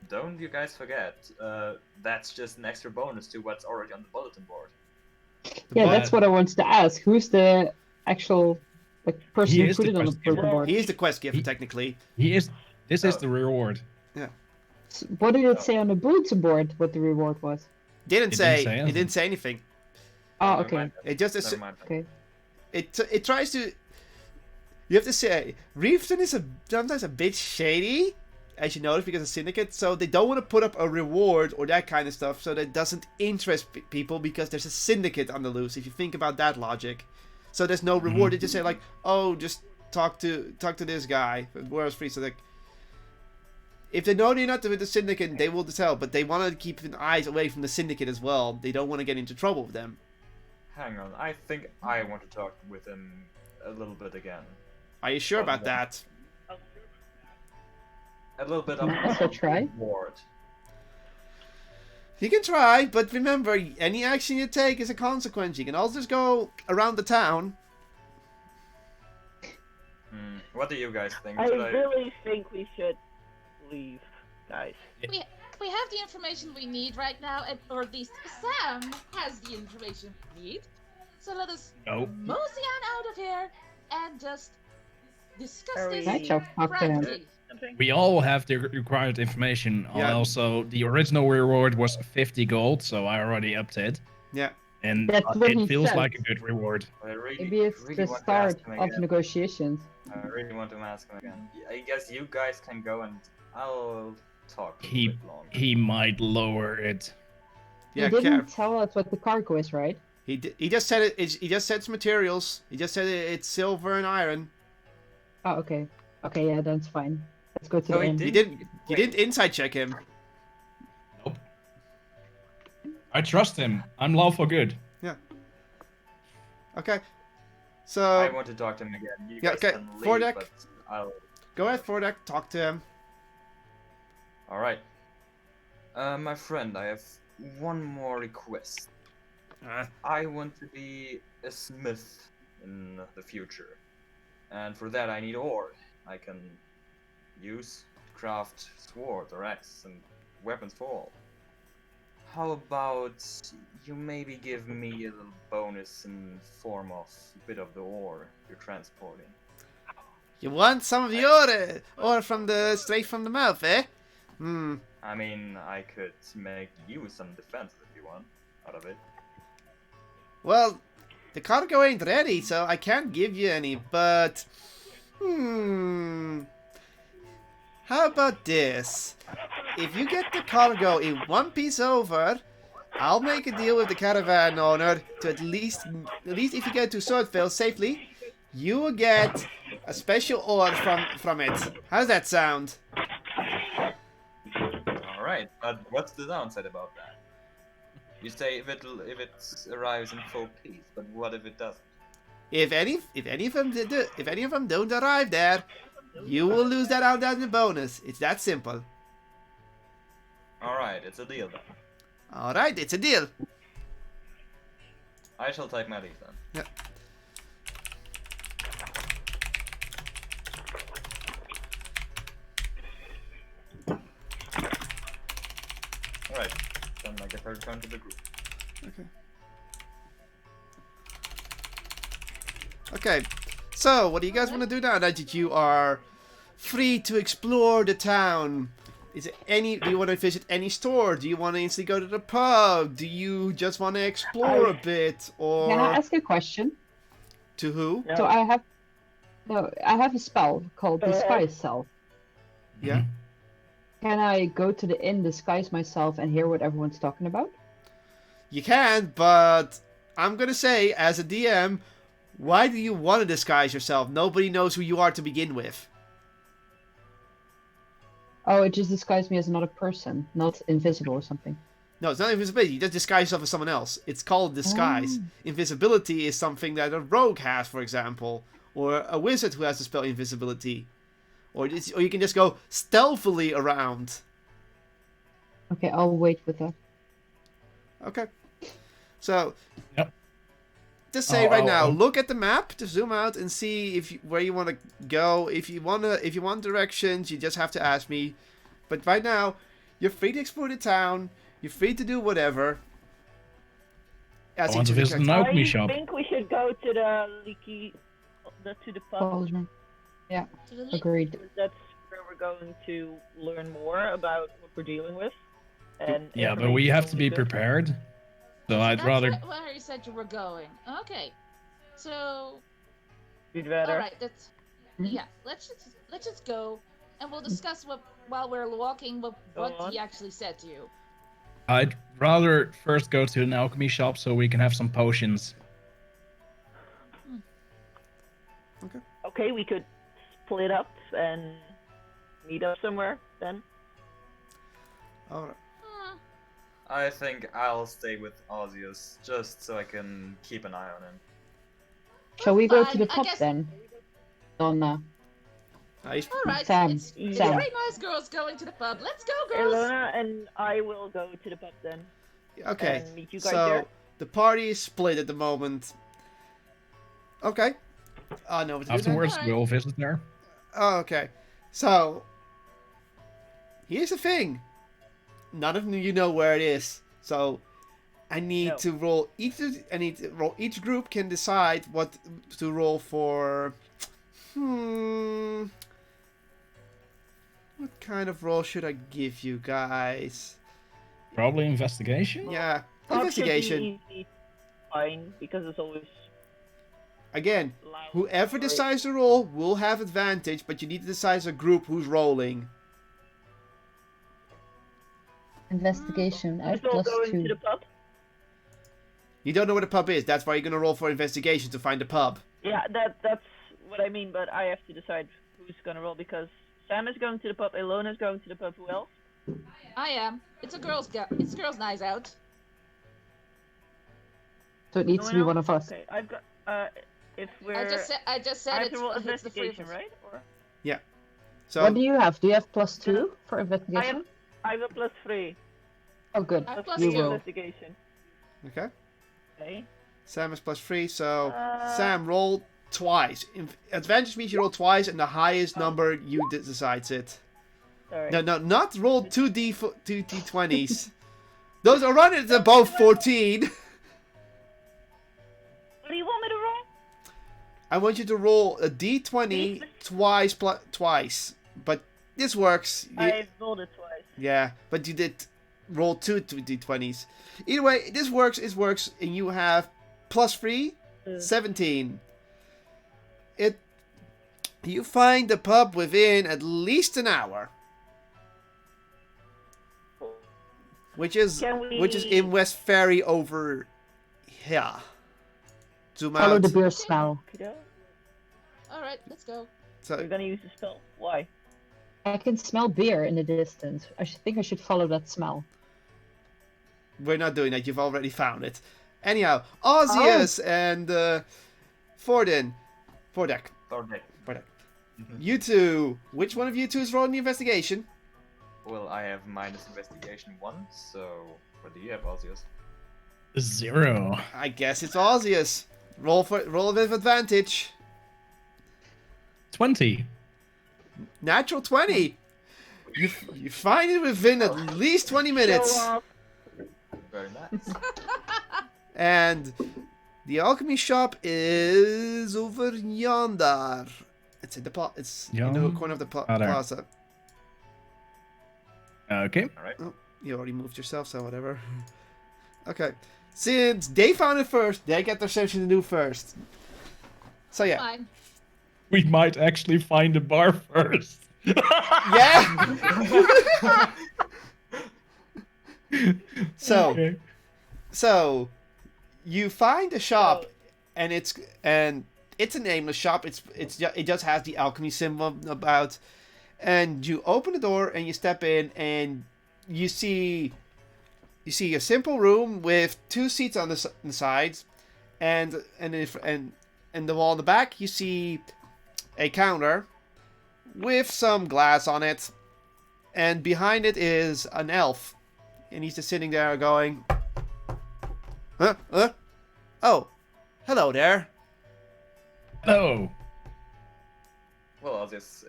Don't you guys forget, that's just an extra bonus to what's already on the bulletin board. Yeah, that's what I wanted to ask. Who's the actual person He who is put the it on the quest bulletin giver. board? He is the quest giver, technically. This is Oh. the reward. What did it say on the bulletin board? What the reward was? Didn't It say. didn't say It anything. didn't say anything. Oh, Never okay. mind. It just Never mind. Okay. it tries to. You have to say Reefton is sometimes a bit shady, as you notice, because of Syndicate. So they don't want to put up a reward or that kind of stuff, so that doesn't interest people because there's a Syndicate on the loose. If you think about that logic, so there's no reward. They just say like, oh, just talk to this guy. Whereas free, so like, if they know you're not with the Syndicate, they will tell. But they want to keep an eyes away from the Syndicate as well. They don't want to get into trouble with them. Hang on, I think I want to talk with him a little bit again. Are you sure about Yeah. that? A little bit Can I also try? reward. You can try, but remember, any action you take is a consequence. You can also just go around the town. What do you guys think? I Should really think we should leave, guys. We have the information we need right now, or at least Sam has the information we need. So let us Nope. mosey on out of here and just discuss Are this we- I shall talk to him. privately. We all have the required information. Yeah. Also, the original reward was 50 gold, so I already upped it. Yeah. And That's what it he feels said. like a good reward. I really, Maybe it's really the want to start ask him of again. negotiations. I really want to ask him again. I guess you guys can go and I'll talk a He- bit longer. He might lower it. Yeah, He didn't Kev. tell us what the cargo is, right? He just said it. He just said it's materials. He just said it's silver and iron. Oh, okay. Okay, yeah, that's fine. Let's go to No, the he inn. did- You didn't inside check him. Nope. I trust him. I'm lawful good. Okay. I So want to talk to him again. You Yeah, guys okay, can leave, Fordek. but I'll... go ahead, Fordek. Talk to him. Alright. My friend, I have one more request. I want to be a smith in the future. And for that I need ore. I can use to craft swords or axes and weapons for all. How about you maybe give me a little bonus in form of a bit of the ore you're transporting? You want some of the ore from straight from the mouth, eh? I mean, I could make you some defense if you want out of it. Well, the cargo ain't ready, so I can't give you any. But how about this? If you get the cargo in one piece over, I'll make a deal with the caravan owner to at least if you get to Swordville safely, you will get a special ore from it. How's that sound? Alright, but what's the downside about that? You say if it arrives in full peace, but what if it doesn't? If any of them don't arrive there, you will lose that out as a bonus. It's that simple. All right, it's a deal then. All right, it's a deal. I shall take my leave then. Yeah. All right, then I get her return to the group. Okay. Okay. So, what do you guys want to do now that you are free to explore the town? Is it do you want to visit any store? Do you want to instantly go to the pub? Do you just want to explore a bit? Or Can I ask a question? to who? No. So I have a spell called Disguise Self. Yeah. Can I go to the inn, disguise myself, and hear what everyone's talking about? You can, but I'm gonna say, as a DM, why do you want to disguise yourself? Nobody knows who you are to begin with. Oh, it just disguised me as another person, not invisible or something. No, it's not invisibility. You just disguise yourself as someone else. It's called disguise. Invisibility is something that a rogue has, for example, or a wizard who has the spell invisibility, or you can just go stealthily around. Okay, I'll wait with that. Okay. So, Yep. just say right now, oh. look at the map to zoom out and see where you want to go. If you want directions, you just have to ask me. But right now, you're free to explore the town. You're free to do whatever. I want to visit an alchemy shop. I think we should go to the to the pub. Cauldron. Yeah, To the agreed. Because that's where we're going to learn more about what we're dealing with. And Yeah, but we have to be prepared. So I'd That's rather. where you said you were going. Okay. So, You'd rather. all right. That's Mhm. yeah. Let's just go, and we'll discuss while we're walking what on. he actually said to you. I'd rather first go to an alchemy shop so we can have some potions. Okay, we could split up and meet up somewhere then. All right. Hmm. I think I'll stay with Ozzius just so I can keep an eye on him. Shall we go to Fine, the I pub guess- then? Donna. Nice. All right. Sam, It's Sam. very nice girls going to the pub. Let's go, girls. Elona and I will go to the pub then. Okay. And meet you guys So there. the party is split at the moment. Okay. I know what to do then. Afterwards, Alright. we'll visit there. Oh, okay. So here's the thing. None of you know where it is. So I need No. to roll each group can decide what to roll for. What kind of roll should I give you guys? Probably investigation. Yeah, Pub should be investigation. easy, fine, because it's always Again, loud. whoever decides to roll will have advantage, but you need to decide as a group who's rolling. Investigation. I have Just all plus going 2. to the pub. You don't know what a pub is. That's why you're gonna roll for investigation to find a pub. Yeah, that's what I mean. But I have to decide who's gonna roll because Sam is going to the pub. Elona's going to the pub. Who else? I am. It's a girls' night out. So it needs No to be else? one of us. Okay, I've got. If we're. I just said I have it's to roll it's the three of investigation, us. right? Or So What do you have? Do you have plus 2 for investigation? I have a +3. Oh, good. I have Plus plus You 3 two. will. investigation. okay. Okay. Sam is +3, so Uh, Sam roll twice. Advantage means you roll twice, and the highest number you decides it. Sorry. No, not roll two d20s. Those are running at above 14. What do you want me to roll? I want you to roll a d20 twice. But this works. I rolled it twice. Yeah, but you did roll two d20s. Either way, this works. It works, and you have +3, 17. You find the pub within at least an hour, which is Can we- in West Ferry over here. Zoom Follow out. the beer smell. All right, let's go. We're So gonna use the spell. Why? I can smell beer in the distance. I think I should follow that smell. we're not doing that. You've already found it. Anyhow, Ozzius and Fordek. Thordek. You two. Which one of you two is rolling the investigation? Well, I have minus investigation 1, so what do you have, Ozzius? 0. I guess it's Ozzius. Roll with advantage. 20. Natural 20. You find it within at least 20 minutes. Show off. Very nice. And the alchemy shop is over yonder. It's in the it's in the corner of the plaza. Okay. Alright. Oh, you already moved yourself, so whatever. Okay. Since they found it first, they get their searching to do first. So yeah. Fine. We might actually find the bar first. Yeah. Okay. So you find a shop, and it's a nameless shop. It just has the alchemy symbol about, and you open the door and you step in and you see a simple room with 2 seats on the sides, and the wall in the back you see a counter with some glass on it, and behind it is an elf, and he's just sitting there going, oh, hello there. Hello. Well, Ozzius,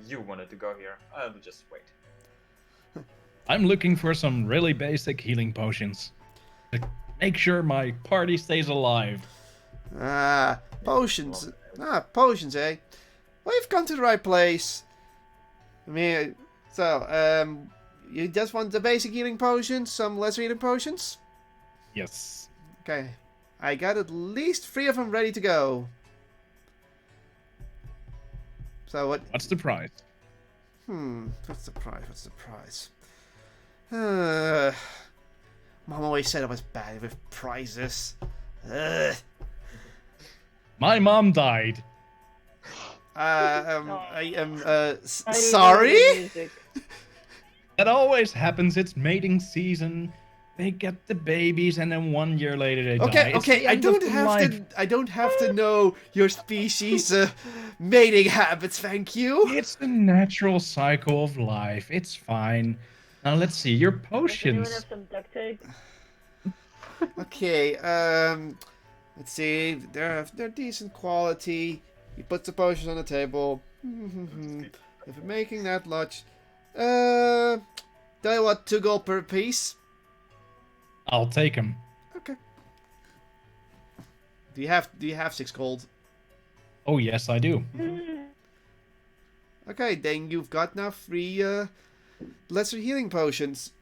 you wanted to go here. I'll just wait. I'm looking for some really basic healing potions to make sure my party stays alive. Potions. Potions, eh? Well, you've come to the right place. I mean, so, you just want the basic healing potions, some lesser healing potions? Yes. Okay. I got at least 3 of them ready to go. So what? What's the price? What's the price? Mom always said I was bad with prizes. My mom died. I am, I need sorry? music. That always happens. It's mating season. They get the babies, and then 1 year later they die. It's Okay. the I end of don't the have life. to. I don't have to know your species' mating habits. Thank you. It's the natural cycle of life. It's fine. Now let's see your Does anyone potions. have some duct tape? Okay. Let's see. They're decent quality. He puts the potions on the table. If you're making that much, tell you what, 2 gold per piece. I'll take them. Okay. Do you have 6 gold? Oh yes, I do. Okay, then you've got now 3 lesser healing potions.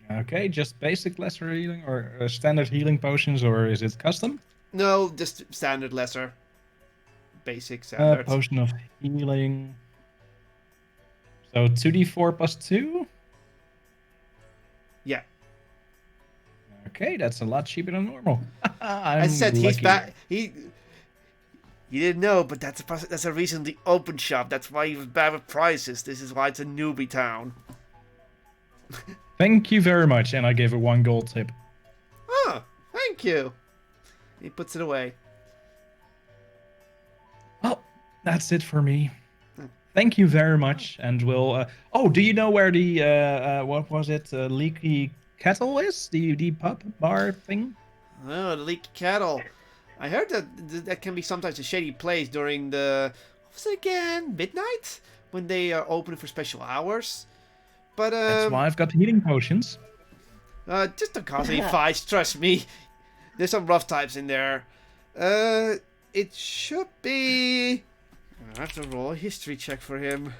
Okay, just basic lesser healing or standard healing potions, or is it custom? No, just standard lesser. Basic standard. Potion of healing. So 2d4 plus 2? Yeah. Okay, that's a lot cheaper than normal. I said he's lucky. back. You didn't know, but that's a recently opened shop. That's why he was bad with prices. This is why it's a newbie town. Thank you very much, and I gave it 1 gold tip. Oh, thank you. He puts it away. Well, that's it for me. Thank you very much, and we'll... Oh, do you know where the... what was it? Leaky Kettle is? The pub bar thing? Oh, the leaky kettle. I heard that can be sometimes a shady place during the... What was it again? Midnight? When they are open for special hours? But, That's why I've got healing potions. just don't cause any fights, trust me. There's some rough types in there. It should be... I have to roll a history check for him.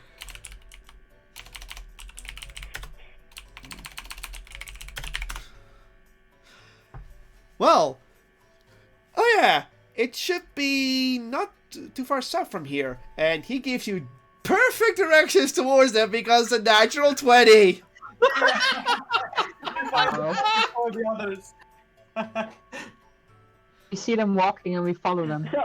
Well, oh yeah, it should be not too far south from here, and he gives you perfect directions towards them because the natural 20. All the others. We see them walking and we follow them. So,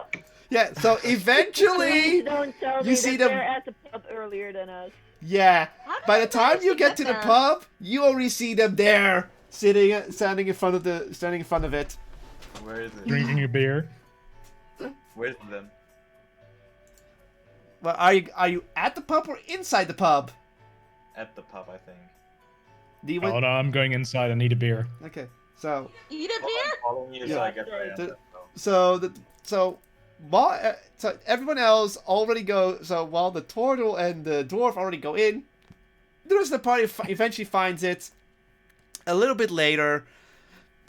Yeah, so please eventually don't tell you me see that them- they're at the pub earlier than us. Yeah. How did By we the time manage you to get to the there? pub, you already see them there, standing in front of it. Where is it? Drinking a beer. Where's it then? Well, are you at the pub or inside the pub? At the pub, I think. Do you Oh want? no, I'm going inside. I need a beer. Okay. So Eat a Well, I'm beer? following you, so Yeah. I guess I am. The- then, so. so everyone else already go. So while the turtle and the dwarf already go in, the rest of the party eventually finds it a little bit later.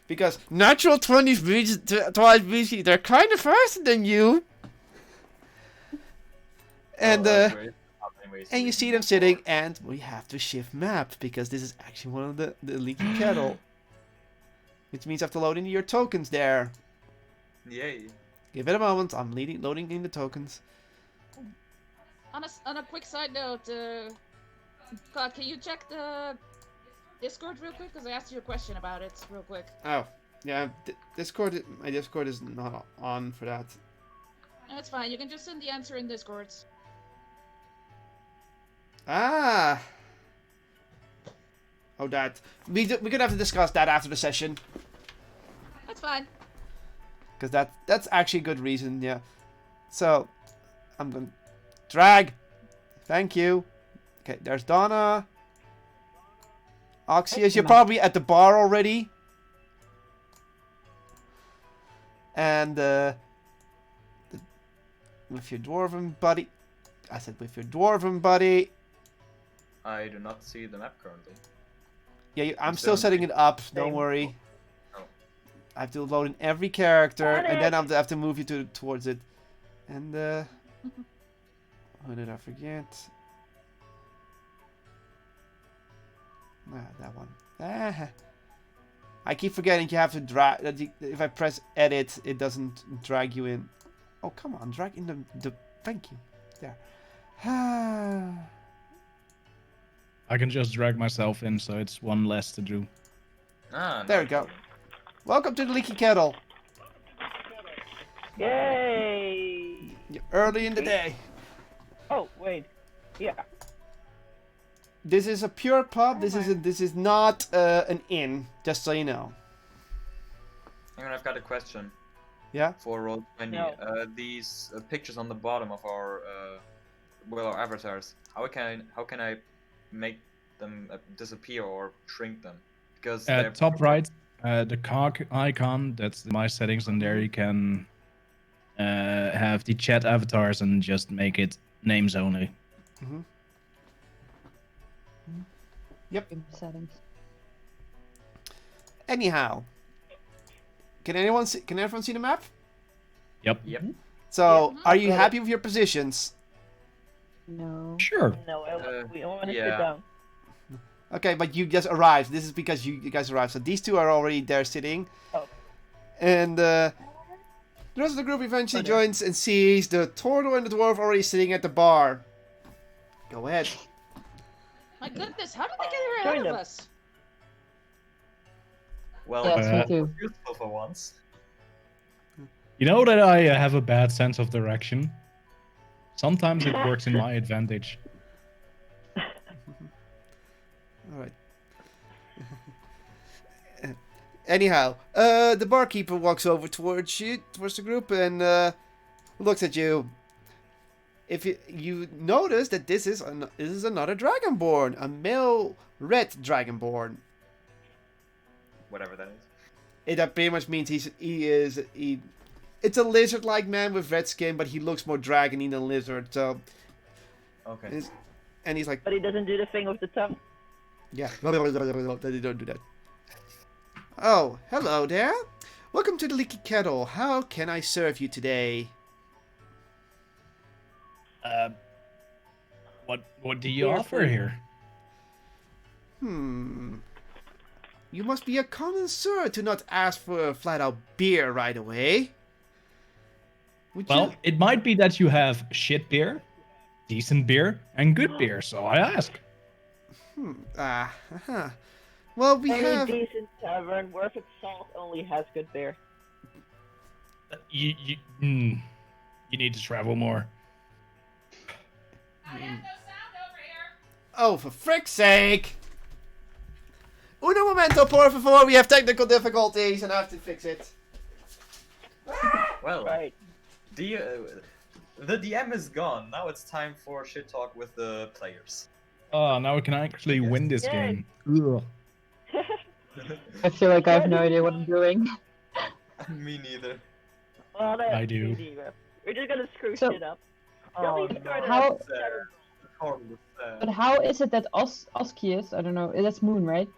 Because natural 20 BC, they're kind of faster than you. And Where is the pub anyways? and you see them sitting, and we have to shift map because this is actually one of the leaky kettle, which means I have to load in your tokens there. Yay. Give it a moment. I'm loading in the tokens. On a quick side note, God, can you check the Discord real quick? Because I asked you a question about it real quick. Oh, yeah. Discord. My Discord is not on for that. That's fine. You can just send the answer in Discord. Ah. Oh, that. We're gonna have to discuss that after the session. That's fine. Because that's actually a good reason, yeah. So, I'm gonna drag. Thank you. Okay, there's Donna. Oxius, you're probably at the bar already. And with your dwarven buddy. I said with your dwarven buddy. I do not see the map currently. Yeah, I'm still still setting it up. Don't Same. worry. Oh. I have to load in every character, Got and then it. I have to move you towards it. And who did I forget? That one. I keep forgetting you have to drag. If I press edit, it doesn't drag you in. Oh, come on, drag in the. Thank you. There. I can just drag myself in, so it's one less to do. Ah, There we go. Welcome to the Leaky Kettle. Yay! You're early in the day. Oh wait, yeah. This is a pure pub. This is not an inn. Just so you know. Hang on, I've got a question. Yeah. For Roll20. No. These pictures on the bottom of our our avatars. How can I make them disappear or shrink them? Because they're Top right, the cog icon. That's my settings, and there you can have the chat avatars and just make it names only. Mm-hmm. Settings. Anyhow, can everyone see the map? Yep. Yep. So, Yeah. are you Got it. happy with your positions? No. Sure. No, we want to yeah. sit down. Okay, but you just arrived. This is because you guys arrived. So these two are already there sitting. Oh. And the rest of the group eventually joins and sees the turtle and the dwarf already sitting at the bar. Go ahead. My goodness, how did they get here Join ahead of them. us? Well, Yes, it's me too. useful for once. You know that I have a bad sense of direction. Sometimes it works in my advantage. All right. Anyhow, the barkeeper walks over towards the group, and looks at you. If you notice that this is another dragonborn, a male red dragonborn. Whatever that is. That pretty much means it's a lizard-like man with red skin, but he looks more dragony than lizard. So, Okay. and he's like, But he doesn't do the thing with the tongue. yeah, they don't do that. Oh, hello there. Welcome to the Leaky Kettle. How can I serve you today? What do you Beer, offer please. here? You must be a connoisseur to not ask for a flat-out beer right away. Would Well, it might be that you have shit beer, decent beer, and good beer, so I ask. Well, we Any have. decent tavern worth its salt only has good beer. You need to travel more. I have no sound over here. Oh, for frick's sake! Uno momento, por favor. We have technical difficulties and I have to fix it. Well, Right. the DM is gone. Now it's time for shit talk with the players. Oh, now we can actually win this Yay. game. Ugh. I feel like I have no idea what I'm doing. Me neither. Well, that's I do. easy. We're just gonna screw So- shit up. Oh, Don't start How- at 7. Horrible. But how is it that Oskius, I don't know, that's Moon, right?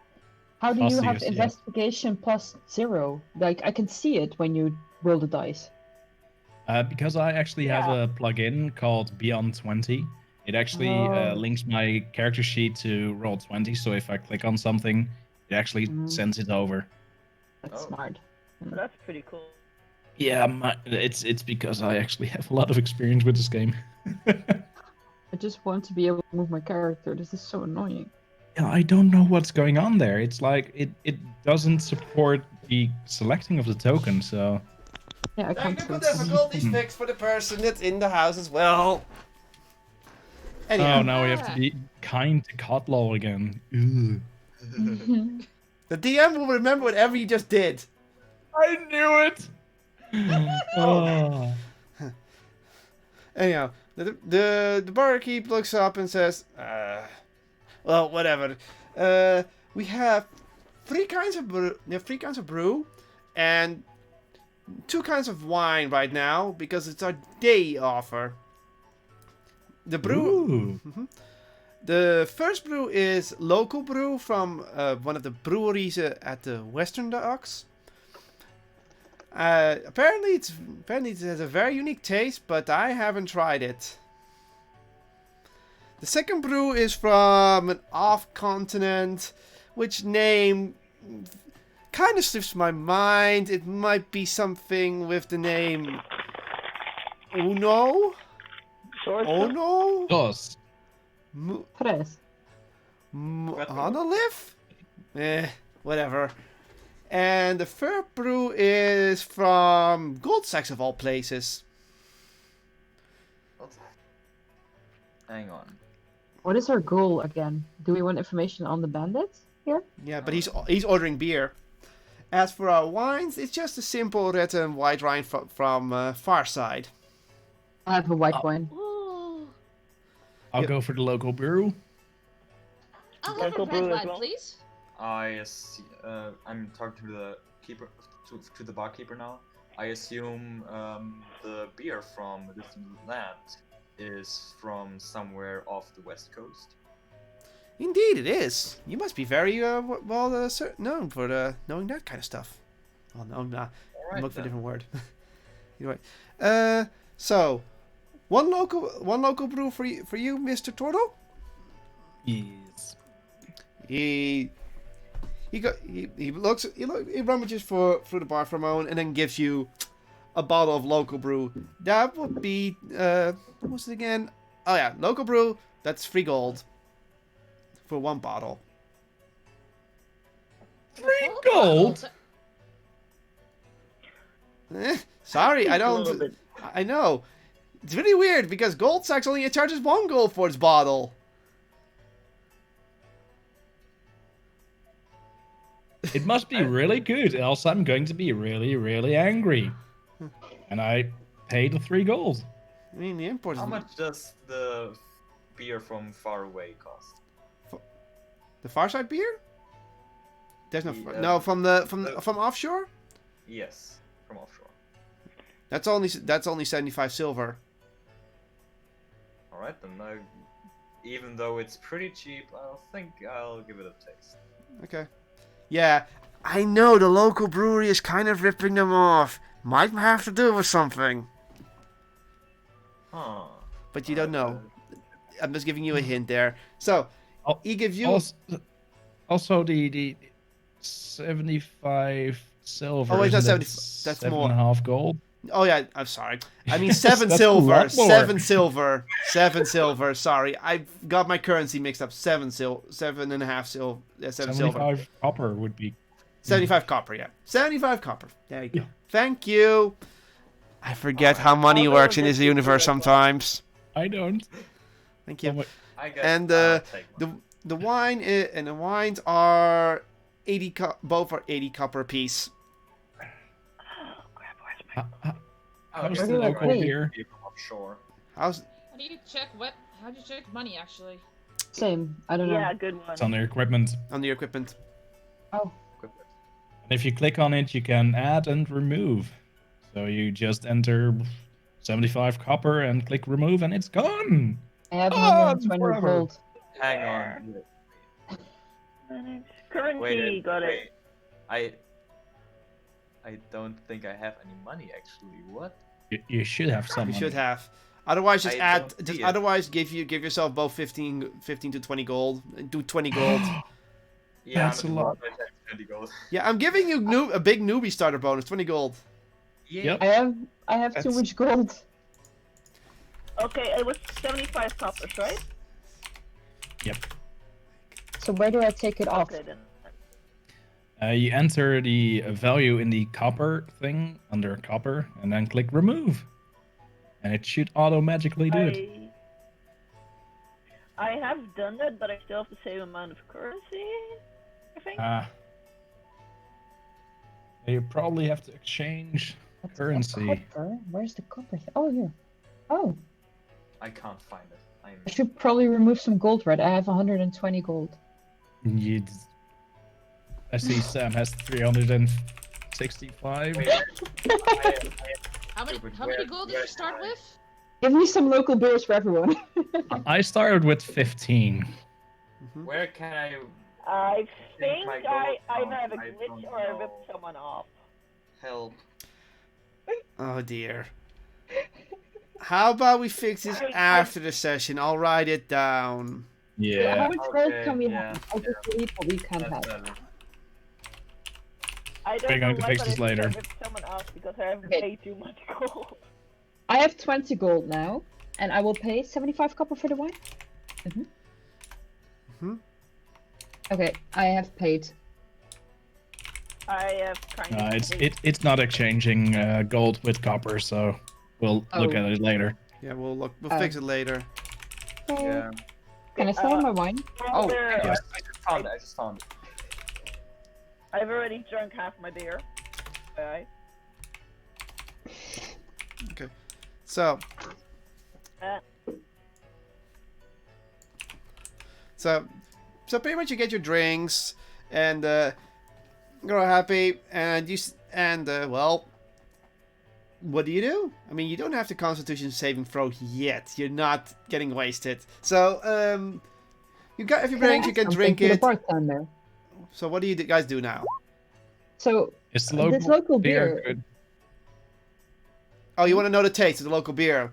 How do you have Oskius, yeah. investigation plus 0? Like, I can see it when you roll the dice. Because I actually have Yeah. a plugin called Beyond 20. It actually Oh. links my character sheet to Roll20, so if I click on something, it actually sends it over. That's Oh. smart. That's pretty cool. Yeah, it's because I actually have a lot of experience with this game. I just want to be able to move my character. This is so annoying. Yeah, I don't know what's going on there. It's like it doesn't support the selecting of the token, so Yeah, I can't Technical see it. difficulties fixed for the person that's in the house as well. Anyhow, oh, now we have to be kind to Kotlol again. Ugh. the DM will remember whatever you just did. I knew it. Oh. Anyhow, the barkeep looks up and says, well, whatever. We have three kinds of brew, and 2 kinds of wine right now because it's our day offer. The brew. Ooh. The first brew is local brew from one of the breweries at the Western Docks. Apparently it has a very unique taste, but I haven't tried it. The second brew is from an off-continent, which name kind of slips my mind. It might be something with the name Uno? Source Ono? Dos. Tres. Monolith? Whatever. And the third brew is from Gold Sacks of all places. Hang on. What is our goal again? Do we want information on the bandits here? Yeah, but he's ordering beer. As for our wines, it's just a simple red and white wine from Farside. I have a white wine. Ooh. I'll Yep. go for the local brew. I'll have a Local red brew as wine, well? please. I'm talking to the keeper, to the barkeeper now. I assume the beer from a distant land is from somewhere off the west coast. Indeed, it is. You must be very known for knowing that kind of stuff. Well, no, nah. All right, Look for a then. different word. You're right. So, one local brew for you, Mr. Tordo. Yes. He rummages through the bar for a moment and then gives you a bottle of local brew. That would be what was it again? Oh yeah, local brew. That's 3 gold for 1 bottle. 3 gold? Sorry, I A little don't. bit. I know. It's really weird because Gold Sacks only charges 1 gold for its bottle. It must be really good, else I'm going to be really, really angry. And I paid the 3 gold. I mean, the import. How much does the beer from far away cost? The Farside beer? There's no The, no from offshore. Yes, from offshore. That's only 75 silver. All right, then. Even though it's pretty cheap, I think I'll give it a taste. Okay. Yeah, I know the local brewery is kind of ripping them off. Might have to do with something, Huh. but you don't know. I'm just giving you a hint there. So Oh, he gives you. Also the 75 silver. Oh, wait, that's isn't it 70 that's 7.5 gold. Oh yeah, I'm sorry. I mean 7 That's a silver. lot more. 7 silver. 7 silver. Sorry, I got my currency mixed up. 7.5 silver. Yeah, 7 silver. 75 copper would be. 75 copper. Yeah, 75 copper. There you go. Thank you. I forget how money I'll go works in with this this universe as well. sometimes. I don't. Thank Oh you. my- I guess And I'll take one. the wines are 80 both are 80 copper apiece. Oh, crap, where's my... How- I'll how's get the local right beer? people offshore. How's I need to check what. How do you check money actually? Same. I don't know. Yeah, good one. It's on the equipment. on the equipment? Oh, Equipment. And if you click on it, you can add and remove. So you just enter 75 copper and click remove, and it's gone. I have Oh, 120 forever. gold. Hang on. Currency, got it. I don't think I have any money actually. What? You should have some. You money. should have. Otherwise, just I add. don't Just see it. otherwise, give yourself both 15 to 20 gold. Do 20 gold. Yeah, That's a lot. 20 gold. Yeah, I'm giving you a big newbie starter bonus. 20 gold. Yeah. Yep. I have too That's- much gold. Okay, it was 75 coppers, right? Yep. So where do I take it off? Okay, then. You enter the value in the copper thing under copper, and then click remove, and it should automatically do it. I have done that, but I still have the same amount of currency, I think. You probably have to exchange What's currency. Copper? Where's the copper thing? Oh, here. Oh, I can't find it. I should probably remove some gold, right? I have 120 gold. You'd... I see Sam has 365. Wait, How many Stupid, gold did where you start can I- with? Give me some local beers for everyone. I started with 15. Where can I? I think my I gold either have a count, I glitch don't or I know. ripped someone off. Help. Oh dear. How about we fix this after the session? I'll write it down. How Yeah. much gold Okay, can we yeah, have? I just delete what we can't That's have. better. I don't We're know going to why, fix but this I think later. I ripped someone off because I have Okay. way too much gold. I have 20 gold now, and I will pay 75 copper for the wine. Okay, I have paid. I have kind of. It's not exchanging gold with copper, so we'll look Oh. at it later. Yeah, we'll fix it later. Yeah. Can I sell my wine? Oh, yes. I just found it. I've already drunk half my beer. Alright. So, Uh, so pretty much you get your drinks, and you're happy, and well, what do? I mean, you don't have the Constitution saving throw yet. You're not getting wasted. So, you got your drinks, you can drink The it. bartender. So, what do you guys do now? So It's this local beer. good. Oh, you want to know the taste of the local beer?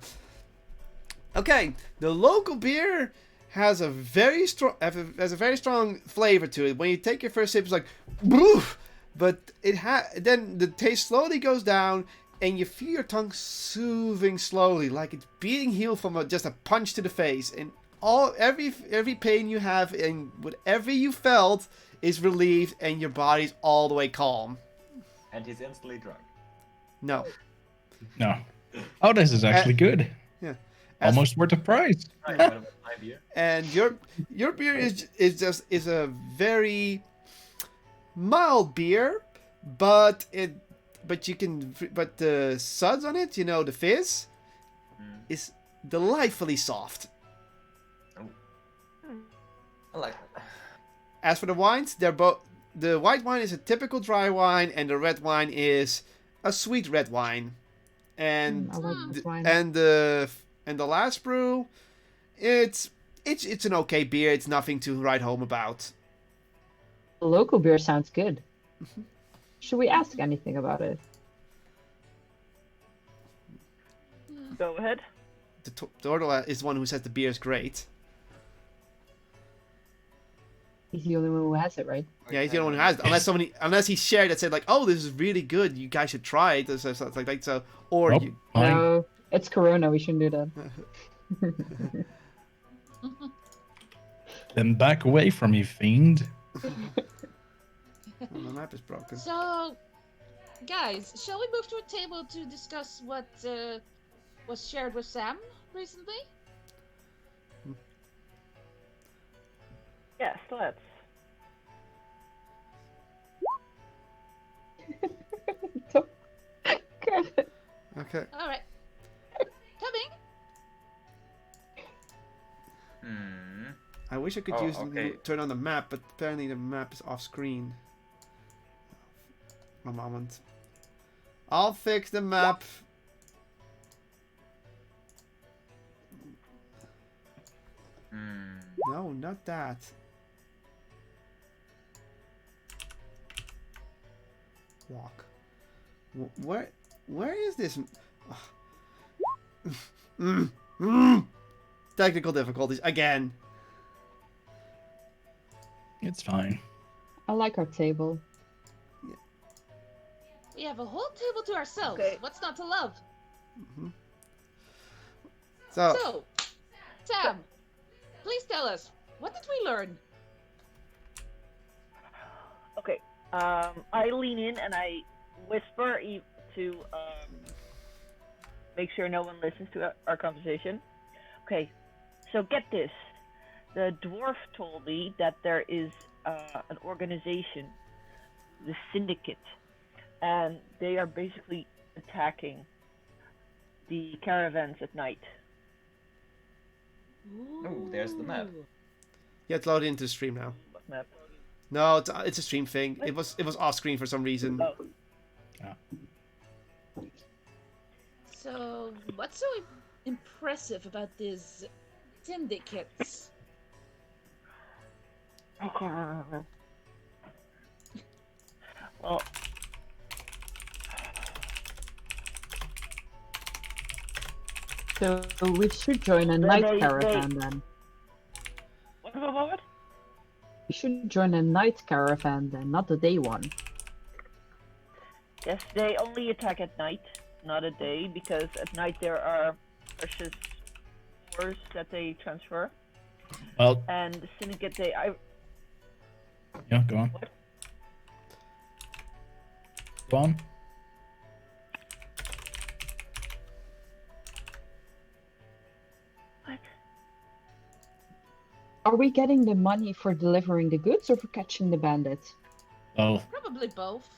Okay, the local beer has a very strong flavor to it. When you take your first sip, it's like, boof, but then the taste slowly goes down, and you feel your tongue soothing slowly, like it's being healed from just a punch to the face, and every pain you have and whatever you felt is relieved, and your body's all the way calm. And he's instantly drunk. No. No. Oh, this is actually good. Yeah. Almost worth the price. Right, what about my beer? And your beer is a very mild beer, but the suds on it, the fizz, is delightfully soft. I like that. As for the wines, the white wine is a typical dry wine, and the red wine is a sweet red wine. And I like this wine. and the last brew, it's an okay beer. It's nothing to write home about. The local beer sounds good. Should we ask anything about it? Go ahead. The Turtle is the one who says the beer is great. He's the only one who has it, right? Yeah, he's the only one who has it. Unless he shared that said like, "Oh, this is really good. You guys should try it." Or something like that. So, or Nope. you, Fine. No, it's Corona. We shouldn't do that. Then back away from me, fiend. oh, the map is broken. So, guys, shall we move to a table to discuss what was shared with Sam recently? slats. Okay. All right. Coming. Hmm. I wish I could Oh, use okay. turn on the map, but apparently the map is off screen. A moment. I'll fix the map. Hmm. No, not that. Walk. Where is this? Technical difficulties again. It's fine. I like our table. We have a whole table to ourselves. Okay. What's not to love? So, So, Sam, please tell us, what did we learn? Okay. I lean in and I whisper to make sure no one listens to our conversation. Okay. So get this. The dwarf told me that there is an organization, the Syndicate, and they are basically attacking the caravans at night. Oh, there's the map. Ooh. yeah, it's loaded into the stream now. What map? No, it's a stream thing. It was off screen for some reason. Oh. So, what's so impressive about these syndicates? Well, So we should join a night caravan then. what? We should join a night caravan then, not the day one. Yes, they only attack at night, not at day, because at night there are precious ores that they transfer, Well, and the Syndicate yeah, go on. What? Go on. What? Are we getting the money for delivering the goods or for catching the bandits? Oh, Probably both.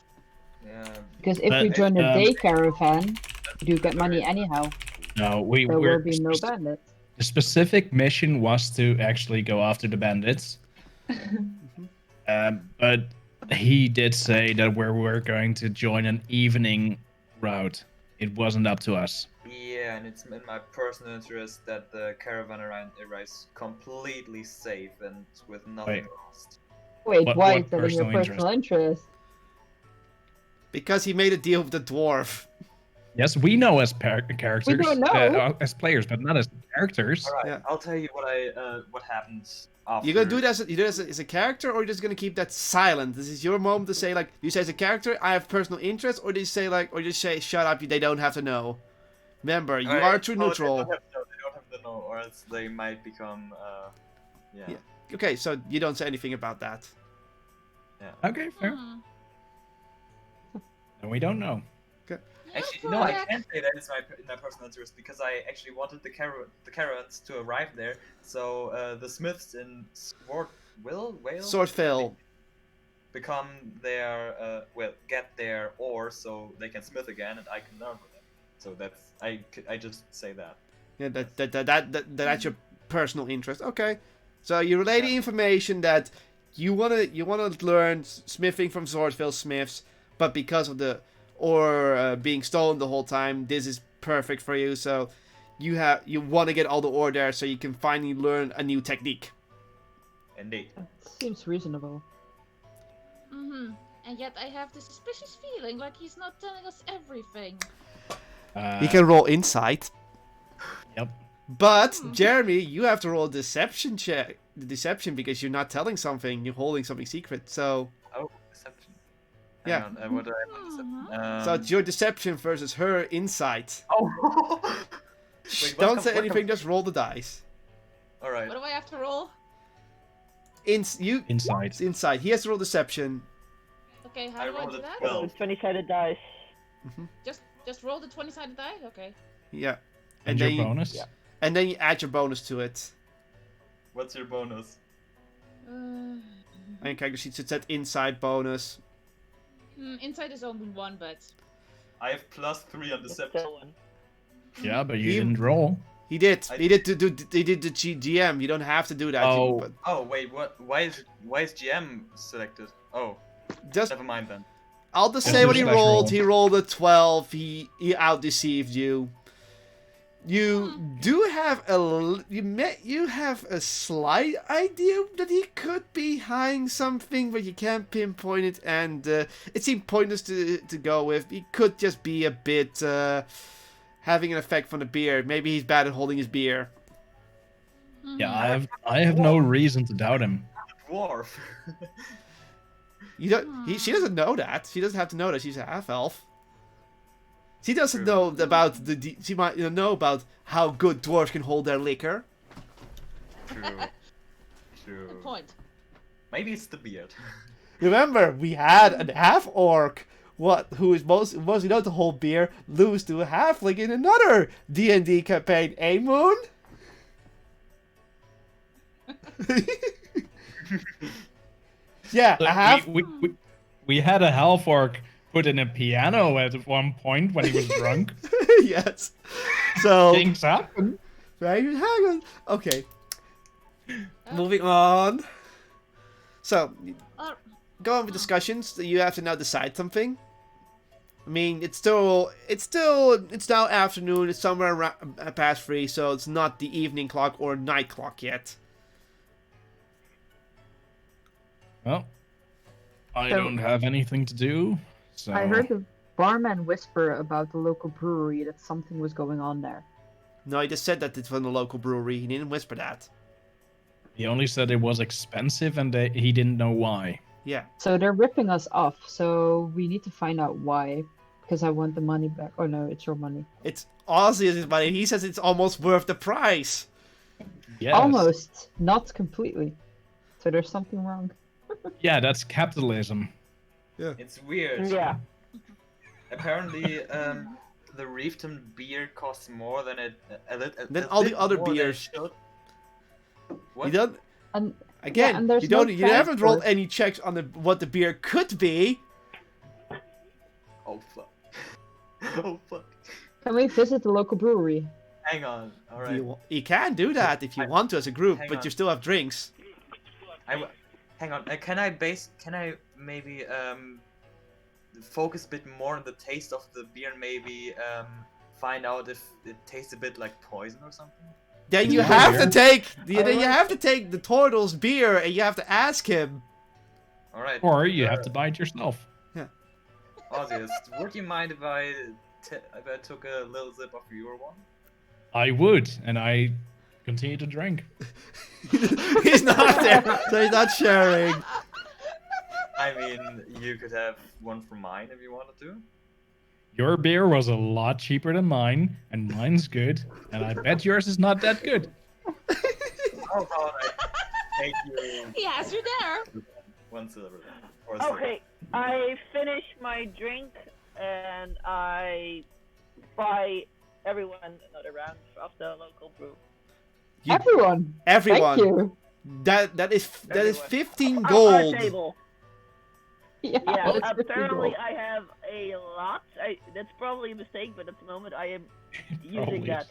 Yeah. Because if But we join a if, day caravan, we do get money anyhow. no, There will we're be no bandits. the specific mission was to actually go after the bandits. But he did say that we were going to join an evening route. It wasn't up to us. Yeah, and it's in my personal interest that the caravan around is completely safe and with nothing lost. Wait, What- why what is that in your personal personal interest? Because he made a deal with the dwarf. Yes, we know as characters, We don't know. as players, but not as characters. All right, Yeah. I'll tell you what happened after. You're gonna do that as a character, or you're just gonna keep that silent? This is your moment to say, like, you say as a character, I have personal interest, or do you say like, or just say, shut up, they don't have to know. Remember, you Alright, are true well, neutral. They don't have to know, or else they might become. Yeah. Okay, so you don't say anything about that. Okay, fair. Hmm. And we don't know. Actually, no, I can't say that it's in my personal interest because I actually wanted the caravans to arrive there, so the smiths in Wales Swordfill. become their get their ore so they can smith again and I can learn from them. So that's I just say that. Yeah, that's your personal interest. Okay, so you relay the information that you wanna learn smithing from Swordfill smiths, but because of the ore being stolen the whole time, this is perfect for you. So you want to get all the ore there so you can finally learn a new technique. Indeed. Seems reasonable. Mm-hmm. And yet I have this suspicious feeling like he's not telling us everything. You can roll insight. Yep. But Jeremy, you have to roll a deception check. Deception because you're not telling something, you're holding something secret. So Oh, deception. Yeah. Hang on, what do I have on deception? so it's your deception versus her insight. Oh. Shh, Wait, don't say anything. Just roll the dice. All right. What do I have to roll? Inside. Inside. He has to roll deception. Okay, how I do I rolled do a that? 12. 20-sided dice. Just roll the 20-sided die? Okay. Yeah. And then your bonus. yeah. and then you add your bonus to it. What's your bonus? And character sheet should set inside bonus. Inside is only one, but I have +3 on It's deception. still one. Yeah, but you He- didn't roll. He did. I- He did the GM. You don't have to do that. Oh. But Oh wait, what? Why is GM selected? Oh, just never mind then. I'll just Just say do what he slash rolled. roll. He rolled a 12. He out deceived you. You do have you have a slight idea that he could be hiding something, but you can't pinpoint it, and it seemed pointless to go with. He could just be a bit having an effect from the beer. Maybe he's bad at holding his beer. Yeah, I have no reason to doubt him. Dwarf. You don't. She doesn't know that. She doesn't have to know that she's a half elf. She doesn't True. know about she might know about how good dwarves can hold their liquor. True. True. good point. Maybe it's the beard. Remember, we had an half orc, who is mostly known to hold beer, lose to a halfling in another D&D campaign. Eh, Moon? Yeah, Look, a half. we had a half orc put in a piano at one point when he was drunk. Yes. So. Things happen. Right, hang on. Okay. Moving on. So, Uh, go on with discussions. You have to now decide something. I mean, it's now afternoon. It's somewhere around, past 3, so it's not the evening clock or night clock yet. Well, I So- don't have anything to do. So I heard the barman whisper about the local brewery that something was going on there. No, he just said that it's from the local brewery. He didn't whisper that. he only said it was expensive and he didn't know why. Yeah. So they're ripping us off, so we need to find out why. Because I want the money back. Oh no, it's your money. It's Ozzy's money. He says it's almost worth the price. Yes. Almost. Not completely. So there's something wrong. Yeah, that's capitalism. It's weird. Yeah. Apparently, the Reefton beer costs more than Than all the bit other more than it beers. should. What? You don't. And Again, yeah, and there's you don't. no You haven't rolled transport. any checks on what the beer could be. Oh fuck. Oh fuck. can we visit the local brewery? Hang on. All right. You can do that if you want to as a group, Hang but on. you still have drinks. Hang on. Can I maybe focus a bit more on the taste of the beer? Maybe find out if it tastes a bit like poison or something. Then Is you it have beer? to take. Then you Alright. have to take the turtle's beer, and you have to ask him. All right. Or you have to buy it yourself. Ozzy, would you mind if I took a little sip of your one? I would, and I continue to drink. He's not there, so he's not sharing. I mean, you could have one from mine if you wanted to. Your beer was a lot cheaper than mine, and mine's good, and I bet yours is not that good. How about I take you Yes, you're there. 1 silver then? Or a silver. Okay, I finish my drink and I buy everyone another round of the local brew. You- Everyone! Everyone. Thank you! That is Everyone. 15 Our gold. table. Yeah, Yeah, that's 50 apparently gold. I have a lot. That's probably a mistake, but at the moment I am using Probably that. is.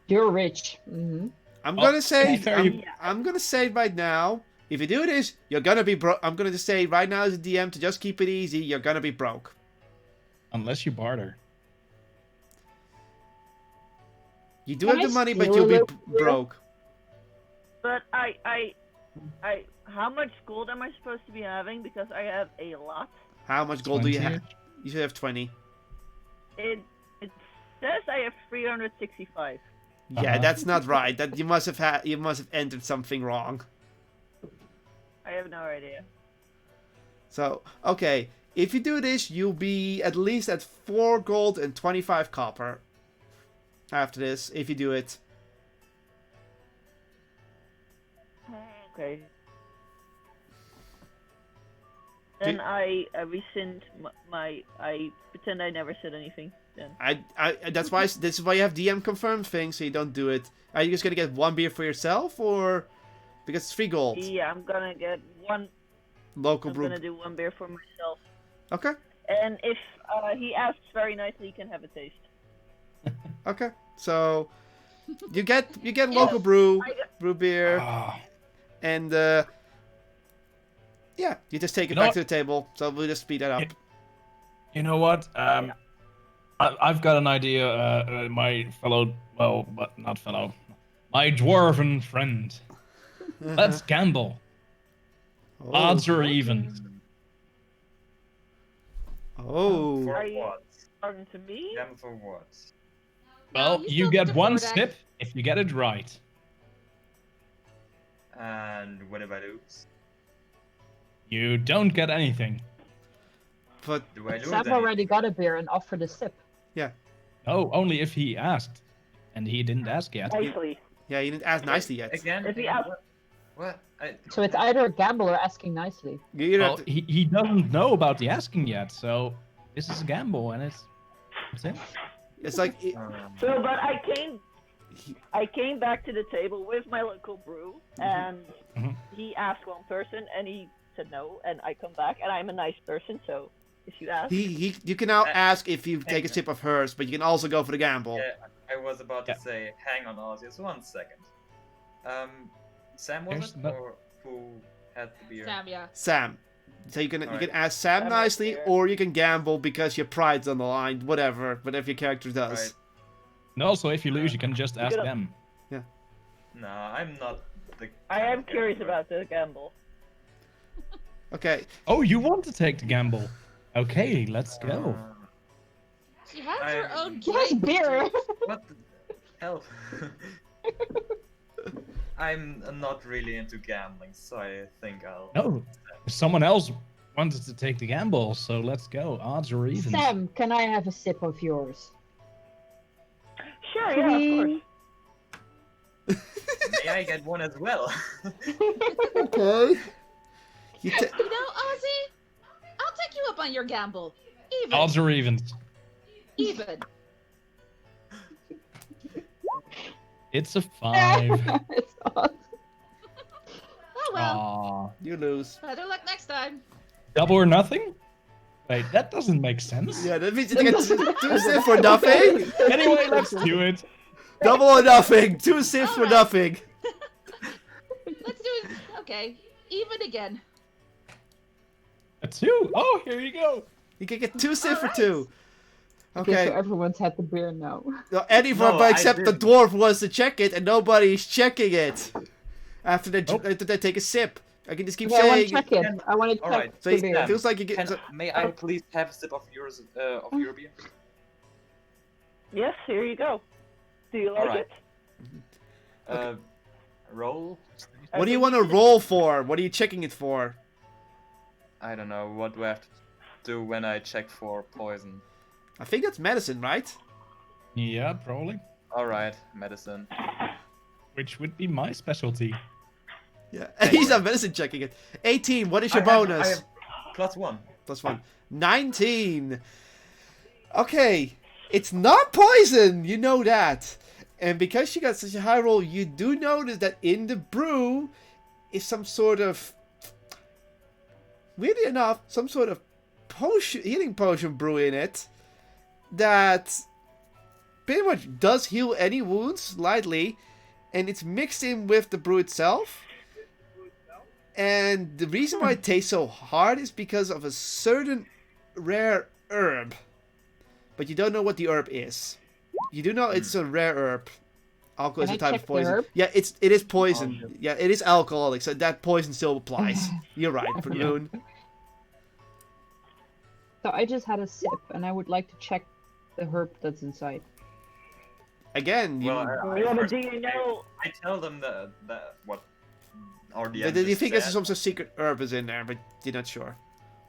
You're rich. Mm-hmm. I'm Oh, gonna say. to be fair, you- I'm gonna say right now. If you do this, you're gonna be broke. I'm gonna just say right now as a DM to just keep it easy. You're gonna be broke. Unless you barter. You do Can have I the money, but steal you'll a be little bit? broke. But how much gold am I supposed to be having? Because I have a lot. How much gold do you 20? have? You should have 20. It says I have 365. Yeah, Uh-huh. that's not right. That you must have entered something wrong. I have no idea. So, okay, if you do this, you'll be at least at 4 gold and 25 copper. After this, if you do it. Okay. Then I rescind I pretend I never said anything. Then That's why this is why you have DM confirmed things, so you don't do it. Are you just gonna get 1 beer for yourself, or Because it's 3 gold. Yeah, I'm gonna get one. Local I'm brew. gonna do one beer for myself. Okay. And if he asks very nicely, he can have a taste. Okay. So you get local brew beer, Ah, and yeah, you just take it You know back what? to the table. So we'll just speed that up. you know what? I've got an idea. My fellow, well, but not fellow, my dwarven friend. Let's gamble. Oh. Odds or evens. Oh. For Are you- what? Pardon to me? Gam for what? Well, he's you still get the one Vordak. sip if you get it right. And what if I lose? You don't get anything. But Do I lose Sam already got a beer and offered a sip. Oh, only if he asked. And he didn't ask yet. Nicely. yeah, you didn't ask nicely yet. Again? If he asks- What? So it's either a gamble or asking nicely. You either Well, have to- he doesn't know about the asking yet, so this is a gamble, and that's it. it's like So, but I came back to the table with my local brew, and Mhm. he asked one person, and he said no, and I come back, and I'm a nice person, so if you ask, you can now ask if you take a sip of hers, but you can also go for the gamble. Yeah, I was about to Yeah. say, hang on, Ozzy, 1 second. Sam was There's it, no- or who had the beer? Sam, yeah. Sam. So you can Alright. ask Sam Sam nicely, right there. or you can gamble because your pride's on the line. Whatever your character does. Right. And also, if you lose, you can just ask gonna- them. No, I'm not the. I am curious about the gamble. Okay. Oh, you want to take the gamble? Okay, let's go. She has her I'm- own He has drink. beer! What the hell? I'm not really into gambling, so I think I'll. No, someone else wanted to take the gamble, so let's go. Odds or evens. Sam, can I have a sip of yours? Sure, yeah, of course. May I get one as well? Okay. You ta- You know, Ozzy, I'll take you up on your gamble. Even. Odds or evens. Even. It's a 5. It's odd. Oh well. Aw. you lose. Better luck next time. Double or nothing? Wait, that doesn't make sense. Yeah, that means you get two sips for nothing. Anyway, let's do it. Double or nothing. 2 sips for Alright. nothing. Let's do it. Okay. Even again. A 2. Oh, here you go. You can get 2 sips for Alright. 2. Okay, Okay. so everyone's had the beer now. Anyone No, I except the didn't. dwarf wants to check it, and nobody's checking it. After they Nope. after they take a sip, I can just keep Yeah, I want to saying. check it. I want to check Alright, So the it beer. feels like you get. Can, may I please have a sip of yours, of your beer? Yes, here you go. Do you like Alright. it? Roll? What do you want to roll for? What are you checking it for? I don't know, what do I have to do when I check for poison? I think that's medicine, right? Yeah, probably. Alright, medicine. Which would be my specialty. Yeah. He's not medicine checking it. 18. What is your I have- bonus? I have +1. +1. 19. Okay. It's not poison. You know that. And because she got such a high roll, you do notice that in the brew is some sort of, weirdly enough, some sort of potion, healing potion brew in it that pretty much does heal any wounds slightly, and it's mixed in with the brew itself. And the reason why it tastes so hard is because of a certain rare herb. But you don't know what the herb is. You do know it's a rare herb. Alcohol is Can a I type check of the poison. herb? Yeah, it is poison. Oh, Yeah, it is alcoholic, so that poison still applies. You're right, Moon. So I just had a sip, and I would like to check the herb that's inside. Again, you, Well, Yeah, but first- do you know? I tell them that what or the you think there's some sort of secret herb is in there, but you're not sure.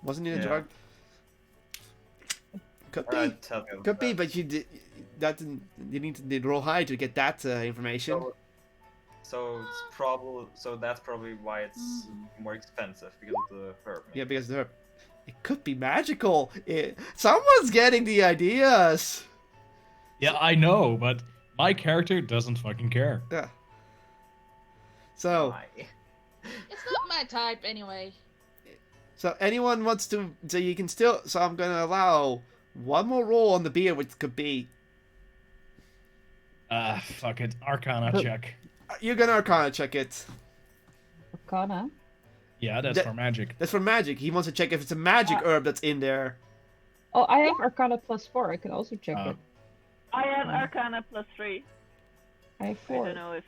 Wasn't it a Yeah. drug? Could be. tell them Could be, that. but you did. That didn't, you need to roll high to get that information. So it's probably that's probably why it's more expensive because of the herb. Yeah, because the herb. It could be magical. Someone's getting the ideas. Yeah, I know, but my character doesn't fucking care. Yeah. So, Why? It's not my type anyway. So anyone wants to, so you can still, so I'm going to allow one more roll on the beer, which could be, Fuck it. Arcana But- check. you're going to Arcana check it. Arcana. Yeah, that's That- for magic. That's for magic. He wants to check if it's a magic herb that's in there. Oh, I have Arcana +4. I can also check it. I have Arcana +3. I have I 4. don't know if.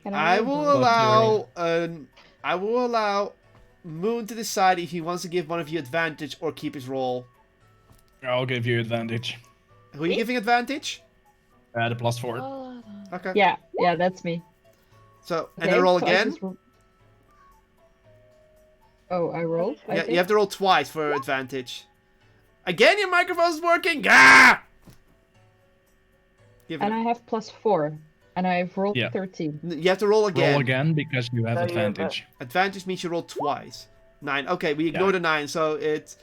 Can I roll will them? allow Moon to decide if he wants to give one of you advantage or keep his roll. I'll give you advantage. Who are you giving advantage? The +4. Oh, Okay. Yeah, that's me. So, and Okay, then roll so I again. just Oh, I rolled? I Yeah, think? you have to roll twice for advantage. Again, your microphone's working. Ah! Give And it. I have +4. And I've rolled Yeah. 13. You have to roll again. Roll again because you have No, you have advantage. Advantage means you roll twice. 9. Okay, we ignore Yeah. the 9, so it's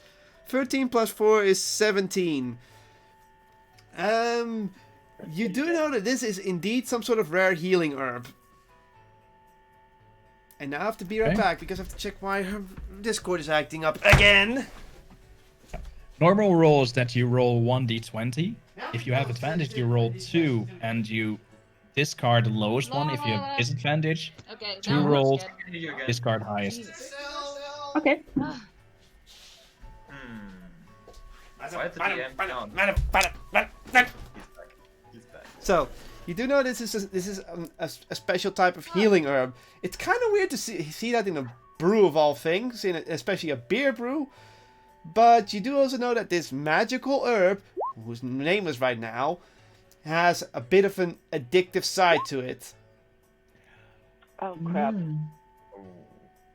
13 plus 4 is 17. You do know that this is indeed some sort of rare healing herb. And now I have to be right Okay. back because I have to check why her Discord is acting up again. Normal roll is that you roll 1d20. If you have advantage, you roll 2, and you discard the lowest one. If you have disadvantage, okay. Two now we're rolls. scared. Can you again? discard highest. Jesus. Okay. Why is the DM down? He's back. So, you do know this is a special type of healing herb. It's kind of weird to see that in a brew of all things, especially a beer brew. But you do also know that this magical herb, whose nameless right now, has a bit of an addictive side to it. Oh crap. Mm. Oh.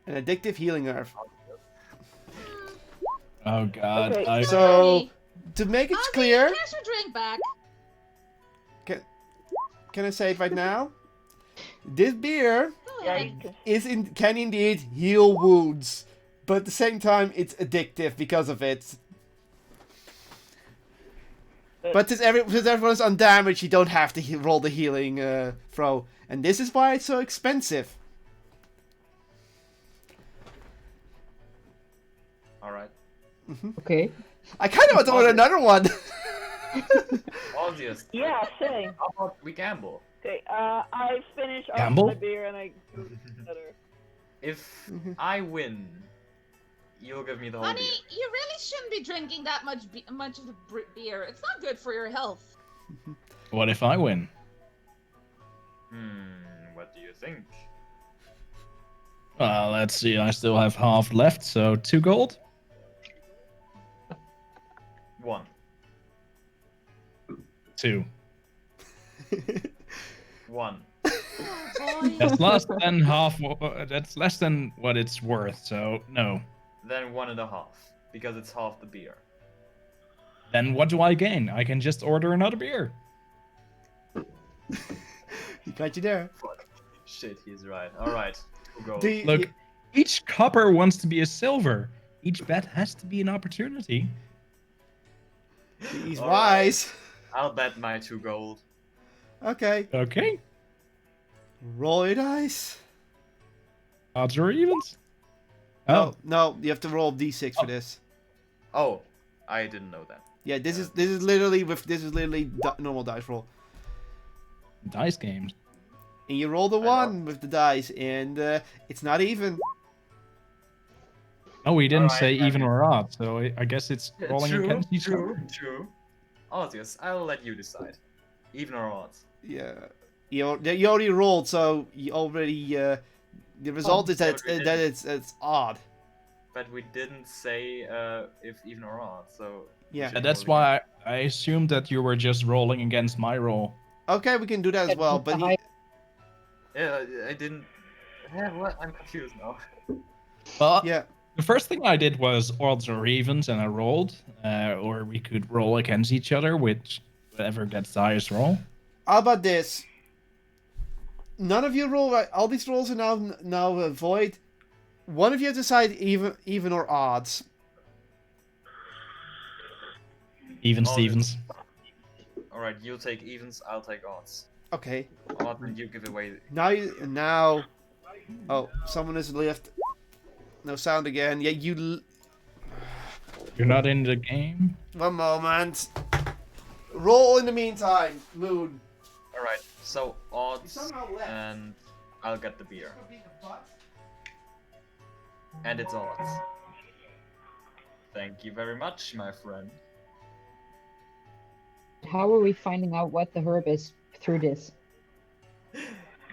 An addictive healing herb. Oh god. Okay, So, to make it Okay, clear, Cash your drink back. can I say it right now? This beer Go Yeah, ahead. you can. can indeed heal wounds, but at the same time, it's addictive because of it. But since everyone's undamaged, you don't have to roll the healing throw, and this is why it's so expensive. Alright. Okay. I kind of want to order another one. Obvious. Yeah, same. How about we gamble? Okay, I finish off Gamble? my beer and I go better. If I win, you'll give me the whole Honey, beer. you really shouldn't be drinking that much of the beer. It's not good for your health. What if I win? What do you think? Well, let's see. I still have half left, so 2 gold. 1. 2. 1. Boy. That's less than half. That's less than what it's worth. So no. Then 1.5. Because it's half the beer. Then what do I gain? I can just order another beer. He got you there. Fuck. Shit, he's right. Alright. 2 gold. Look, each copper wants to be a silver. Each bet has to be an opportunity. He's All wise. I'll bet my 2 gold. Okay, Okay. roll your dice. Odds or evens? Oh no, you have to roll d6 for this. Oh, I didn't know that. Yeah, this is literally normal dice roll. Dice games. And you roll the I know. 1 with the dice, and it's not even. Oh, we didn't Alright, say then. even or odd, so I guess it's rolling against each other. True. Obvious. I'll let you decide. Even or odds. Yeah, you already rolled, so you already. The result is that yeah, we it's odd. But we didn't say if even or odd, so... Yeah. And that's why I assumed that you were just rolling against my roll. Okay, we can do that as well, but he, Yeah, I didn't... Yeah, what? I'm confused now. But yeah. the first thing I did was odds or evens, and I rolled. Or we could roll against each other, which whatever gets the highest roll. How about this? None of you roll right. All these rolls are now void. One of you decide even or odds. Even Oh, Stevens. Alright, you take evens, I'll take odds. Okay. Odd, and you give away... Now Oh, someone has left. No sound again. Yeah, You're not in the game? One moment. Roll in the meantime, Moon. Alright, so odds, somehow left. and I'll get the beer. And it's odds. Thank you very much, my friend. How are we finding out what the herb is through this?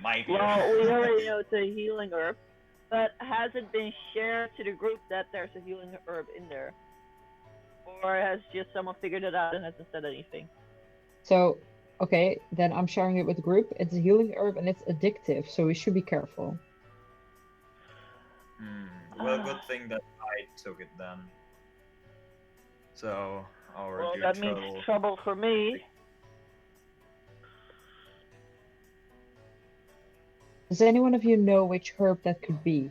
My beer. Well, we already know it's a healing herb, but has it been shared to the group that there's a healing herb in there? Or has just someone figured it out and hasn't said anything? So, okay, then I'm sharing it with the group. It's a healing herb and it's addictive, so we should be careful. Well, good thing that I took it then. So, our Well, dear that means turtle. trouble for me. Does any one of you know which herb that could be?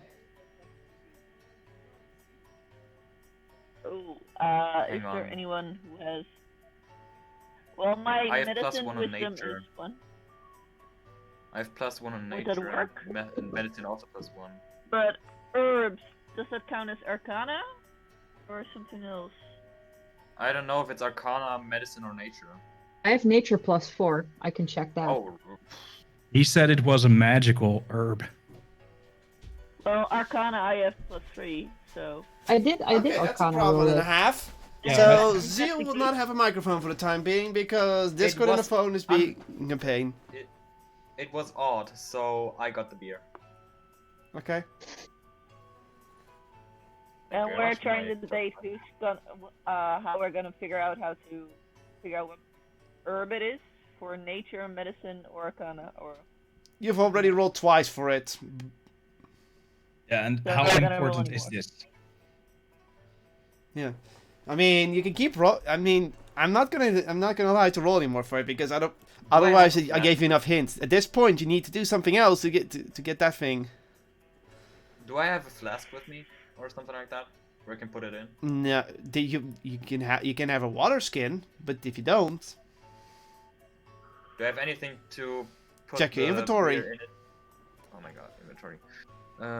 Oh, Hang is there on. anyone who has... Well, my I have medicine +1 on wisdom nature. is 1. I have +1 on Would that nature. work? And medicine also +1. But herbs, does that count as arcana? Or something else? I don't know if it's arcana, medicine, or nature. I have nature +4. I can check that. Oh, He said it was a magical herb. Well, arcana I have +3, so... I did Okay, that's a arcana problem roll and a it. half. Yeah, So but- Zeal will not have a microphone for the time being because Discord and the was phone is being a pain. it was odd, so I got the beer. Okay. And Okay, we're that's trying my- to debate who's gonna, how we're gonna figure out what herb it is for nature, medicine, or arcana, or... You've already rolled twice for it. Yeah, and So how we're gonna roll important is anymore. this? Yeah. I mean, you can keep roll. I mean, I'm not gonna lie to roll anymore for it because I don't. Otherwise, have I gave you enough hints. At this point, you need to do something else to get that thing. Do I have a flask with me? Or something like that? Where I can put it in? No, you can have a water skin, but if you don't, Do I have anything to put Check your the inventory. beer in it? Oh my god, inventory.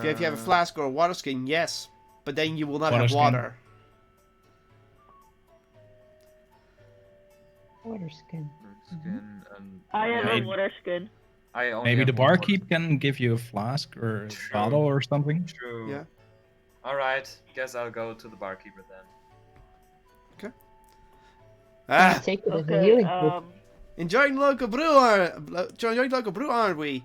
if you have a flask or a water skin, yes, but then you will not Water have skin. water. Water skin. Skin and I have Maybe- a water skin. I only Maybe have the one water barkeep can give you a flask or a True. bottle or something. skin. True. Yeah. Alright, guess I'll go to the barkeeper then. Ah, Take it as a Okay, healing group. enjoying local brew, enjoying local brew, aren't we?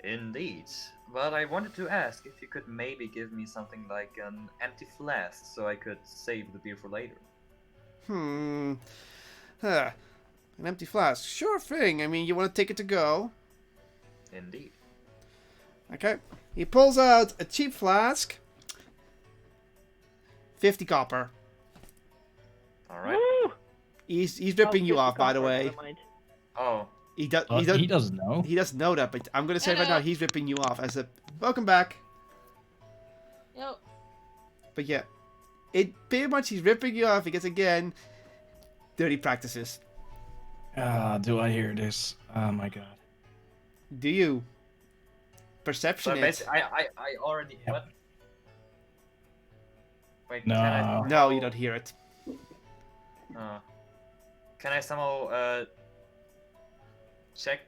Indeed. But I wanted to ask if you could maybe give me something like an empty flask so I could save the beer for later. Huh. An empty flask. Sure thing. I mean, you want to take it to go? Indeed. Okay. He pulls out a cheap flask. 50 copper. Alright. Woo! He's ripping Oh, you 50 off, by the copper, way. never mind. Oh, He does. He doesn't know. He doesn't know that, but I'm gonna say right now he's ripping you off as a welcome back. Yo, But yeah, it pretty much he's ripping you off because again, dirty practices. Do I hear this? Oh my god. Do you? so Perception it. basically, I already. Yep. What? Wait, No. can I somehow, No, you don't hear it. Can I somehow check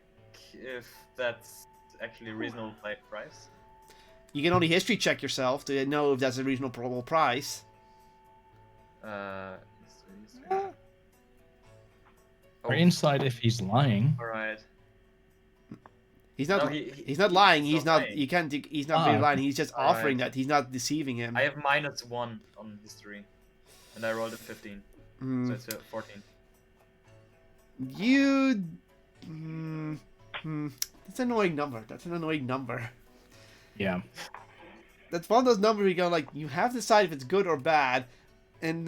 if that's actually a reasonable price? You can only history check yourself to know if that's a reasonable price. History. Or inside if he's lying. Alright. He's not. No, he's not lying. he's He's not not. lying. You can't. He's not really Ah. lying. He's just offering Alright. that. He's not deceiving him. I have -1 on history, and I rolled a 15, Hmm. so it's a 14. You. That's an annoying number. That's an annoying number. Yeah. That's one of those numbers where you go like, you have to decide if it's good or bad, and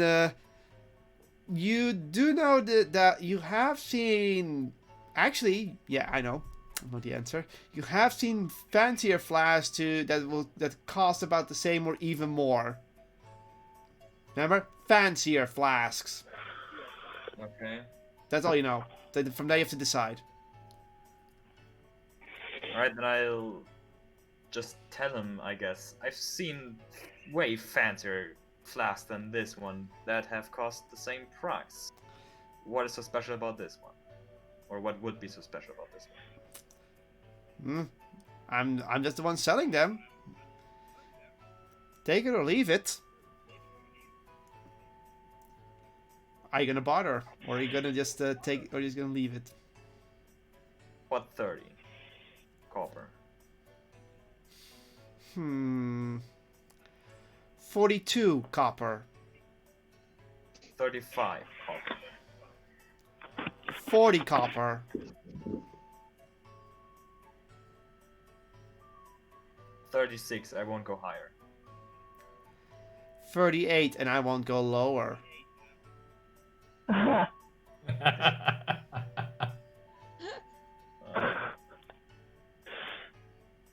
you do know that you have seen. Actually, yeah, I know. I know the answer. You have seen fancier flasks that cost about the same or even more. Remember, fancier flasks. Okay. That's all you know. From there you have to decide. Alright, then I'll just tell him, I guess. I've seen way fancier flasks than this one that have cost the same price. What is so special about this one? Or what would be so special about this one? I'm just the one selling them. Take it or leave it. Are you gonna bother, or are you gonna just take, or are you just gonna leave it? What 30? Copper. 42 copper. 35 copper. 40 copper. 36, I won't go higher. 38, and I won't go lower.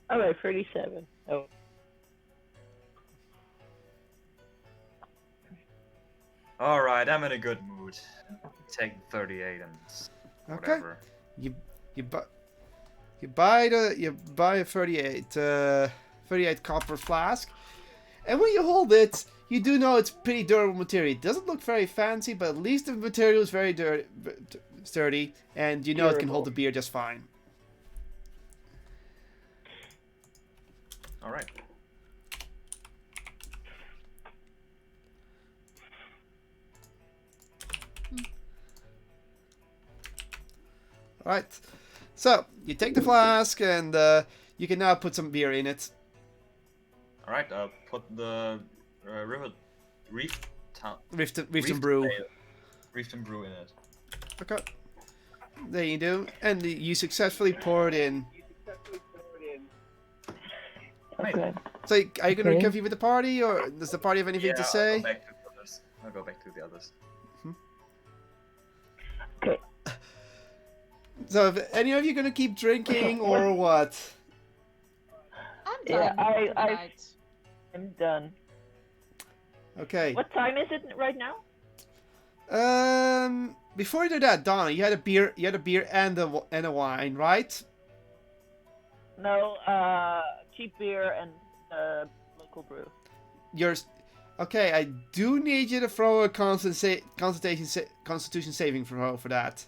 Alright, 37. Oh. Alright, I'm in a good mood. Take 38 and whatever. You buy a 38 copper flask, and when you hold it, you do know it's pretty durable material. It doesn't look very fancy, but at least the material is very sturdy, and you know it can hold the beer just fine. Alright. Alright, so you take the flask, and you can now put some beer in it. Alright, I'll put the Reefed and brew. Reefed and brew in it. Okay. There you do, and you successfully pour it in. Okay. So, are you going to Okay. continue with the party, or does the party have anything to say? I'll go back to the others. Okay. So, if any of you going to keep drinking, or what? I'm Yeah, done for the I- night. I'm done. Okay. What time is it right now? Before you do that, Donna, you had a beer and a wine, right? No, cheap beer and local brew. Okay. I do need you to throw a Constitution saving throw for that.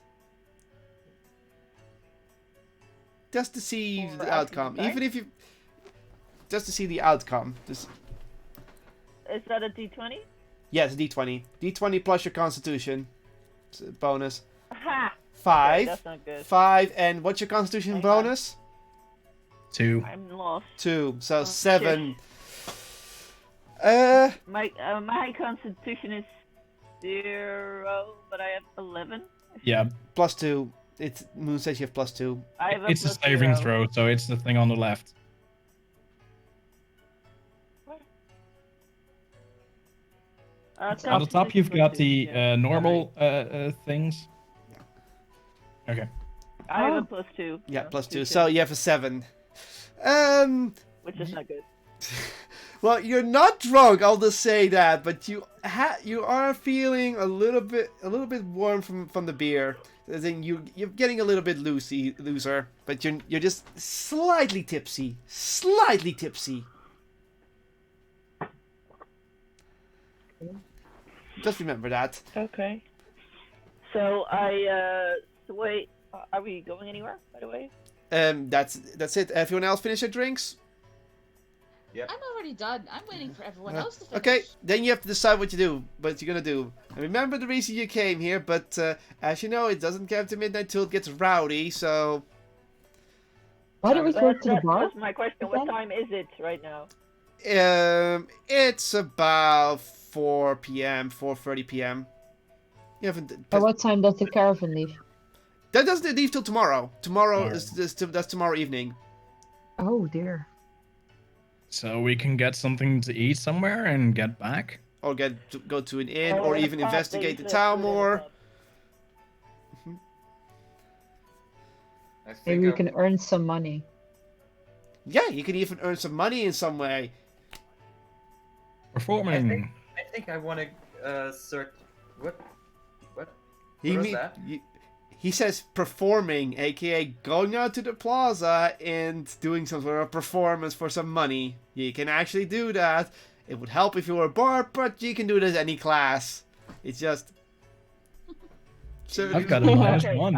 Just to see For the actually outcome, deciding? even if you, just to see the outcome. Is that a D20? Yes, D20. D20 plus your Constitution bonus. Aha! 5. Okay, that's not good. 5, and what's your Constitution Hang on. bonus? 2. I'm lost. 2. So Oh, 7. My constitution is 0, but I have 11. Yeah, Plus 2. Moon says you have plus 2. I have it's a plus saving 0. throw, so it's the thing on the left. On the top, you've got the normal things. Okay. I have a plus 2. Yeah, so plus 2. 2. So you have a 7. Which is not good. Well, you're not drunk. I'll just say that, but you are feeling a little bit warm from the beer. As in you're getting a little bit looser, but you're just slightly tipsy. Just remember that. Okay. So so wait, are we going anywhere, by the way? That's it. Everyone else finish their drinks? I'm already done. I'm waiting for everyone else to finish. Okay, then you have to decide what you're gonna do. And remember the reason you came here, but as you know, it doesn't get to midnight till it gets rowdy, so... Why don't we go to the That bar? was my question. What time is it right now? It's about 4 p.m., 4:30 p.m. You haven't... At what time does the caravan leave? That doesn't leave till tomorrow. Tomorrow Tomorrow. that's tomorrow evening. Oh dear. So we can get something to eat somewhere and get back. Or go to an inn, Oh, or in a even pub, investigate they the said town food in a more. pub. I think Maybe we I can earn some money. Yeah, you can even earn some money in some way. Performing. I think I want to search. What? He What was mean that? he says performing, aka going out to the plaza and doing some sort of performance for some money. You can actually do that. It would help if you were a bard, but you can do it as any class. It's just... I've got a minus Okay, one.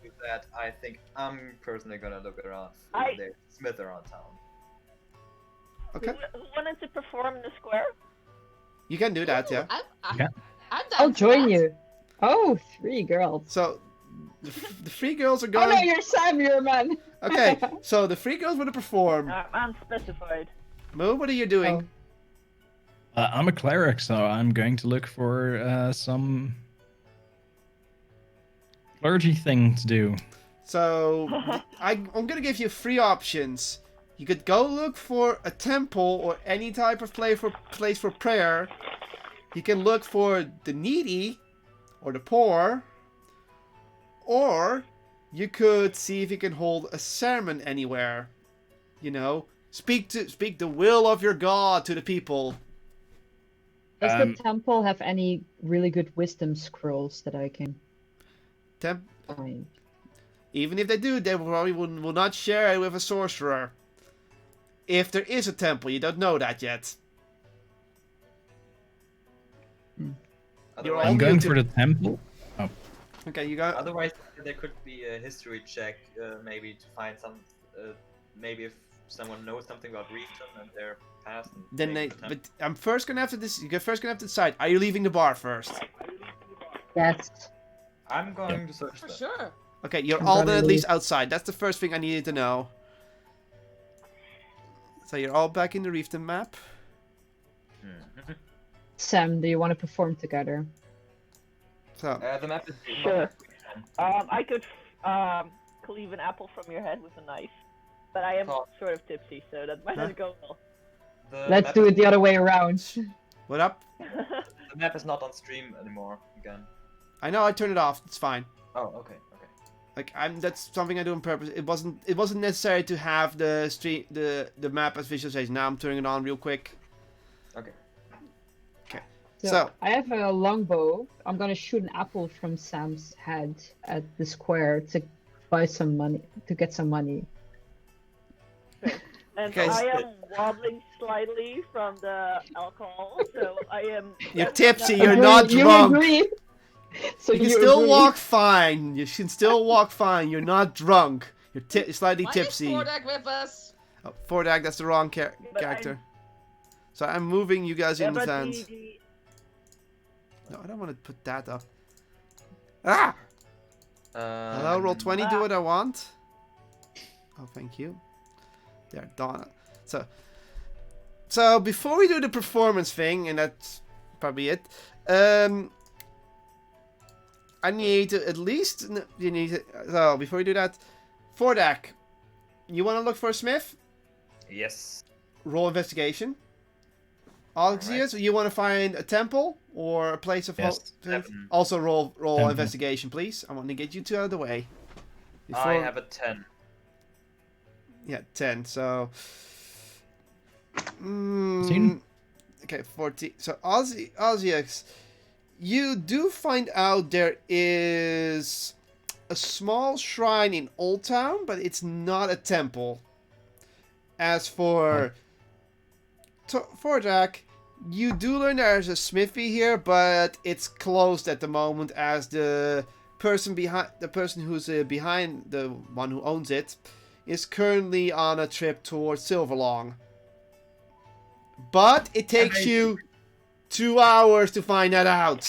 With that, I think I'm personally gonna look around I- for the smith around town. Okay, Who wanted to perform in the square? you can do that, Ooh, yeah. I'm Yeah. down I'll for join that. you. Oh, 3 girls. So, the 3 girls are Oh going... no, you're Sam, you're a man. Okay, so the 3 girls want to perform. Unspecified. Moo, what are you doing? I'm a cleric, so I'm going to look for some clergy thing to do. So, I'm going to give you 3 options. You could go look for a temple or any type of place for prayer. You can look for the needy or the poor. Or you could see if you can hold a sermon anywhere. You know, speak the will of your God to the people. Does Um, the temple have any really good wisdom scrolls that I can Temp- find? Even if they do, they probably will not share it with a sorcerer. If there is a temple, you don't know that yet. Otherwise, I'm all going muted. for the temple. Okay, you got. otherwise, there could be a history check, maybe to find some. Maybe if someone knows something about Reefton and their past. And Then maybe they. the But I'm first gonna have to. You're first gonna have to decide. Are you leaving the bar first? Yes. I'm going to search For them. sure. Okay, you're I'm all gonna then at leave. least outside. That's the first thing I needed to know. So you're all back in the Reefton map. Hmm. Sam, do you want to perform together? So The map is Sure. I could cleave an apple from your head with a knife, but I am Oh. sort of tipsy, so that might Huh? not go well. The Let's map do is- it the other way around. what up? The map is not on stream anymore. Again. I know I turned it off. It's fine. Oh, okay. Like that's something I do on purpose. It wasn't necessary to have the map as visualization. Now I'm turning it on real quick. Okay. So- I have a longbow. I'm gonna shoot an apple from Sam's head at the square to buy some money, to get some money. And Okay, I am wobbling slightly from the alcohol, so I am. You're definitely tipsy, not- you're Agree- not you drunk. agree? So You can still agree. walk fine. You can still walk fine. You're not drunk. You're slightly Why is tipsy. Fordak with us? Oh, Fordak, that's the wrong But character. So I'm moving you guys Yeah, in the but fence. the No, I don't want to put that up. Ah! Hello, roll 20. Do what I want. Oh, thank you. There, Donna. So before we do the performance thing, and that's probably it. I need to at least. You need to, so before we do that, Fordak, you want to look for a smith? Yes. Roll investigation. Alexius, you want to find a temple or a place of Yes. Also roll Temple. investigation, please. I want to get you two out of the way. I have a 10. Yeah, 10. So. 14? Okay, 14. So, Ozzyx, you do find out there is a small shrine in Old Town, but it's not a temple. As for Fordak, you do learn there's a smithy here, but it's closed at the moment as the person who's behind the one who owns it is currently on a trip towards Silverlong. But it takes you 2 hours to find that out.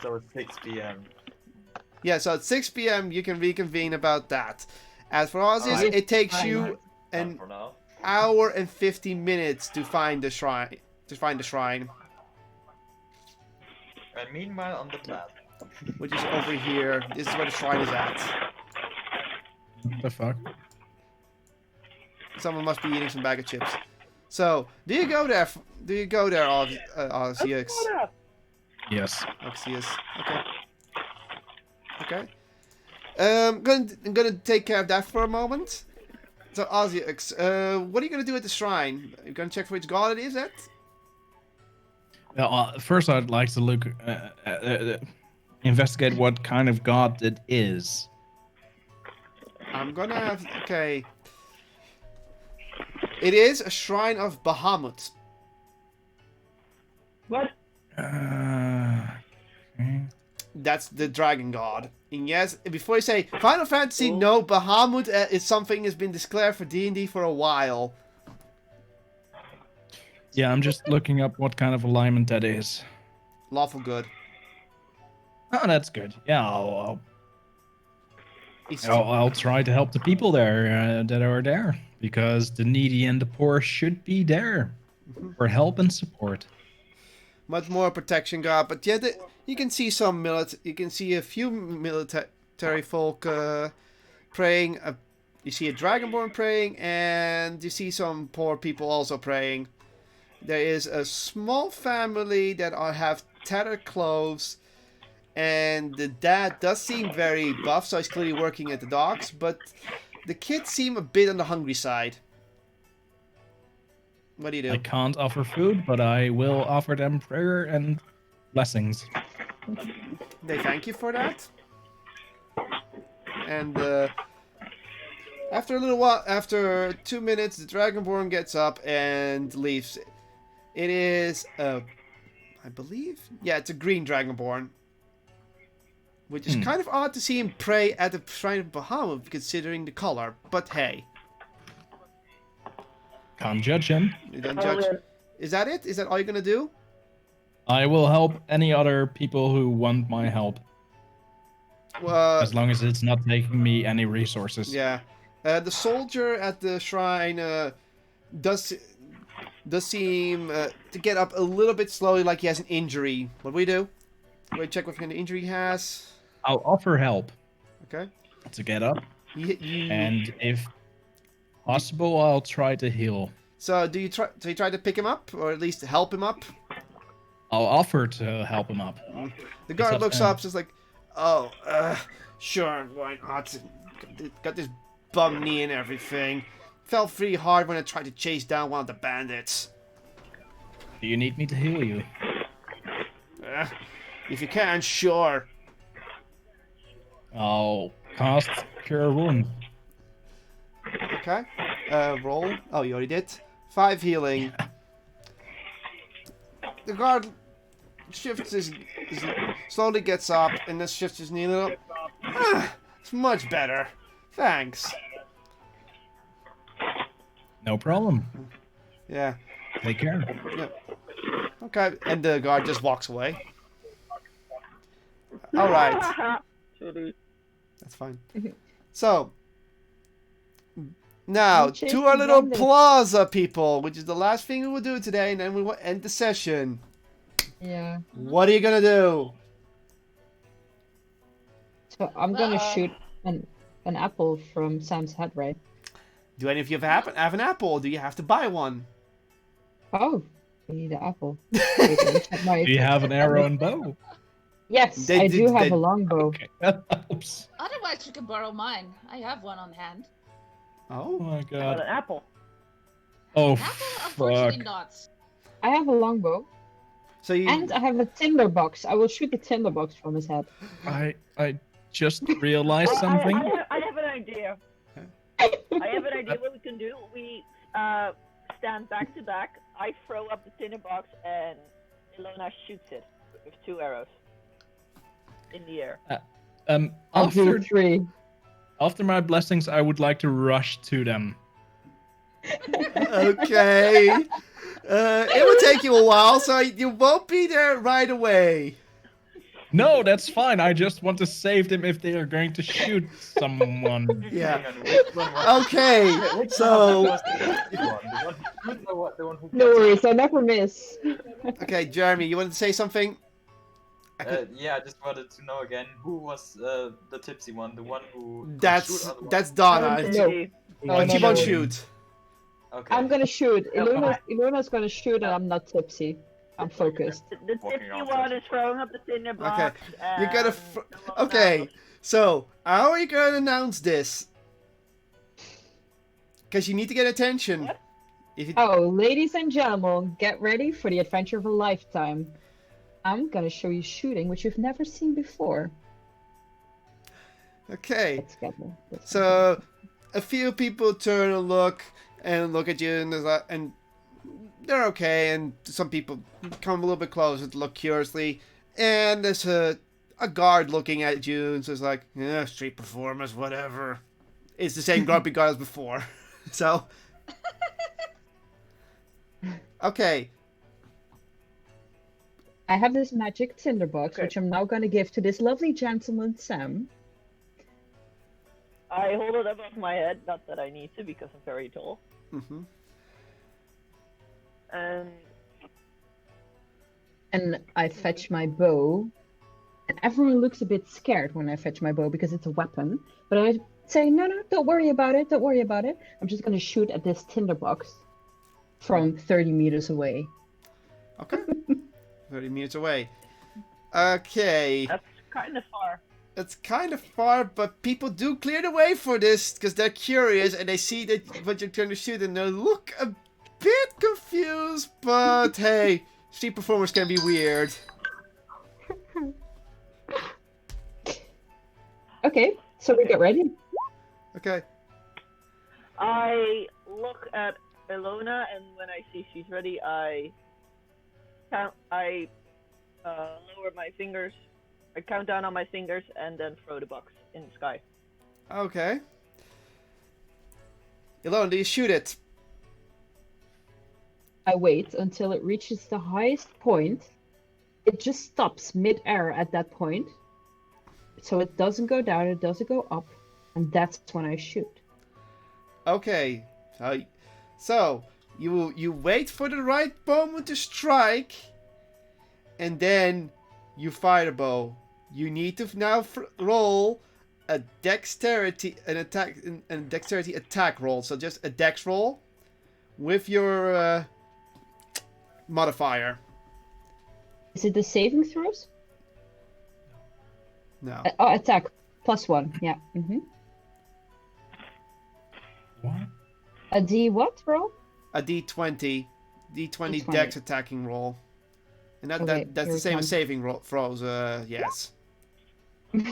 So it's 6 p.m. Yeah, so at 6 p.m. you can reconvene about that. As for Ozzy, Alright. it takes Fine. you Done an for now. hour and 50 minutes to find the shrine. And meanwhile, on the map. Which is over here. This is where the shrine is at. What the fuck? Someone must be eating some bag of chips. So, do you go there, Ozzy? Yes. Oxius. Okay. Okay. I'm gonna take care of that for a moment. So, Ozzy, what are you gonna do at the shrine? You're gonna check for which god it is at? First, I'd like to look. investigate what kind of god it is. I'm gonna have... Okay. It is a shrine of Bahamut. What? Okay. That's the dragon god. And yes, before you say Final Fantasy, Oh. no, Bahamut is something has been declared for D&D for a while. Yeah, I'm just looking up what kind of alignment that is. Lawful good. Oh, that's good. Yeah, I'll It's- I'll try to help the people there that are there, because the needy and the poor should be there for help and support. much more protection god, but yeah, you can see some you can see a few military folk praying. You see a dragonborn praying, and you see some poor people also praying. There is a small family that have tattered clothes, and the dad does seem very buff, so he's clearly working at the docks, but the kids seem a bit on the hungry side. What do you do? I can't offer food, but I will offer them prayer and blessings. They thank you for that. And after a little while, after 2 minutes, the Dragonborn gets up and leaves. It is, I believe, yeah, it's a green Dragonborn. Which is kind of odd to see him pray at the shrine of Bahamut, considering the color. But hey, Can't judge him. you don't judge. Is that it? Is that all you're gonna do? I will help any other people who want my help, as long as it's not taking me any resources. Yeah. The soldier at the shrine does seem to get up a little bit slowly, like he has an injury. What do we do? We check what kind of injury he has. I'll offer help Okay. to get up, You- and if possible, I'll try to heal. So do you try? So you try to pick him up, or at least help him up? I'll offer to help him up. The guard up- looks up, just like, oh, sure, why not? Got this bum knee and everything. Felt pretty hard when I tried to chase down one of the bandits. Do you need me to heal you? If you can, sure. I'll cast Cure Wound. Okay. Roll. Oh, you already did. 5 healing. The guard shifts his slowly gets up and then shifts his knee a little. It's much better. Thanks. No problem. Yeah. Take care. Okay. And the guard just walks away. All right. That's fine. So now I'm chasing to our little bandits. plaza people, which is the last thing we will do today, and then we will end the session. Yeah. What are you gonna do? So I'm gonna shoot an apple from Sam's head, right? Do any of you have an apple? Or do you have to buy one? Oh, I need an apple. Wait, let me check my- Do you have an arrow and bow? Yes, I do have they- a longbow. Okay, that helps. Otherwise, you can borrow mine. I have one on hand. Oh Oh, my Got god. an apple. Oh, Apple, fuck. unfortunately not. I have a longbow, so you and I have a tinderbox. I will shoot the tinderbox from his head. I just realized something. I have an idea. I have an idea what we can do. We stand back to back. I throw up the tinderbox and Ilona shoots it with 2 arrows in the air. I'll do After 3. after my blessings, I would like to rush to them. okay. It will take you a while, so you won't be there right away. No, that's fine. I just want to save them if they are going to shoot someone. Yeah. Hang on, which one was- Okay. which one So was the one? The one who shoots or the one who No gets it? worries, I never miss. okay, Jeremy, you wanted to say something? Yeah, I just wanted to know again who was the tipsy one, the one who. could shoot That's otherwise? Donna. No. Indeed. No, She no, won't no. shoot. Okay. I'm gonna shoot. No, Iluna's gonna shoot, and I'm not tipsy. I'm focused. The Walking tipsy around one touching. is throwing up the tinderbox. Okay, you and gotta. Ilona- Okay, so how are you gonna announce this? Because you need to get attention. What? If you, Oh, ladies and gentlemen, get ready for the adventure of a lifetime. I'm gonna show you shooting, which you've never seen before. Okay. Let's get there. So a few people turn and look at you, and and they're okay. And some people come a little bit closer to look curiously, and there's a guard looking at you and says like, "Yeah, street performers, whatever." It's the same grumpy guard as before. So, okay. I have this magic tinderbox, Okay. which I'm now gonna give to this lovely gentleman, Sam. I hold it above my head, not that I need to because I'm very tall. Mm-hmm. And I fetch my bow. And everyone looks a bit scared when I fetch my bow because it's a weapon. But I say, no, don't worry about it. Don't worry about it. I'm just going to shoot at this tinderbox from 30 meters away. Okay. 30 meters away. Okay. That's kind of far. It's kind of far, but people do clear the way for this because they're curious and they see that what you're trying to shoot and they look a bit confused. But hey, street performers can be weird. Okay, so we get ready. Okay. I look at Ilona, and when I see she's ready, I lower my fingers. I count down on my fingers and then throw the box in the sky. Okay. Ilona, do you shoot it? I wait until it reaches the highest point. It just stops mid-air at that point. So it doesn't go down, it doesn't go up. And that's when I shoot. Okay. So you wait for the right moment to strike, and then you fire the bow. You need to now roll a dexterity attack roll. So just a dex roll with your modifier. Is it the saving throws? No. Attack. +1. Yeah. Mm-hmm. What? A D what roll? A D20. D20 D20. dex attacking roll. And Okay, that's here the it same as comes. saving throws. Yes. Can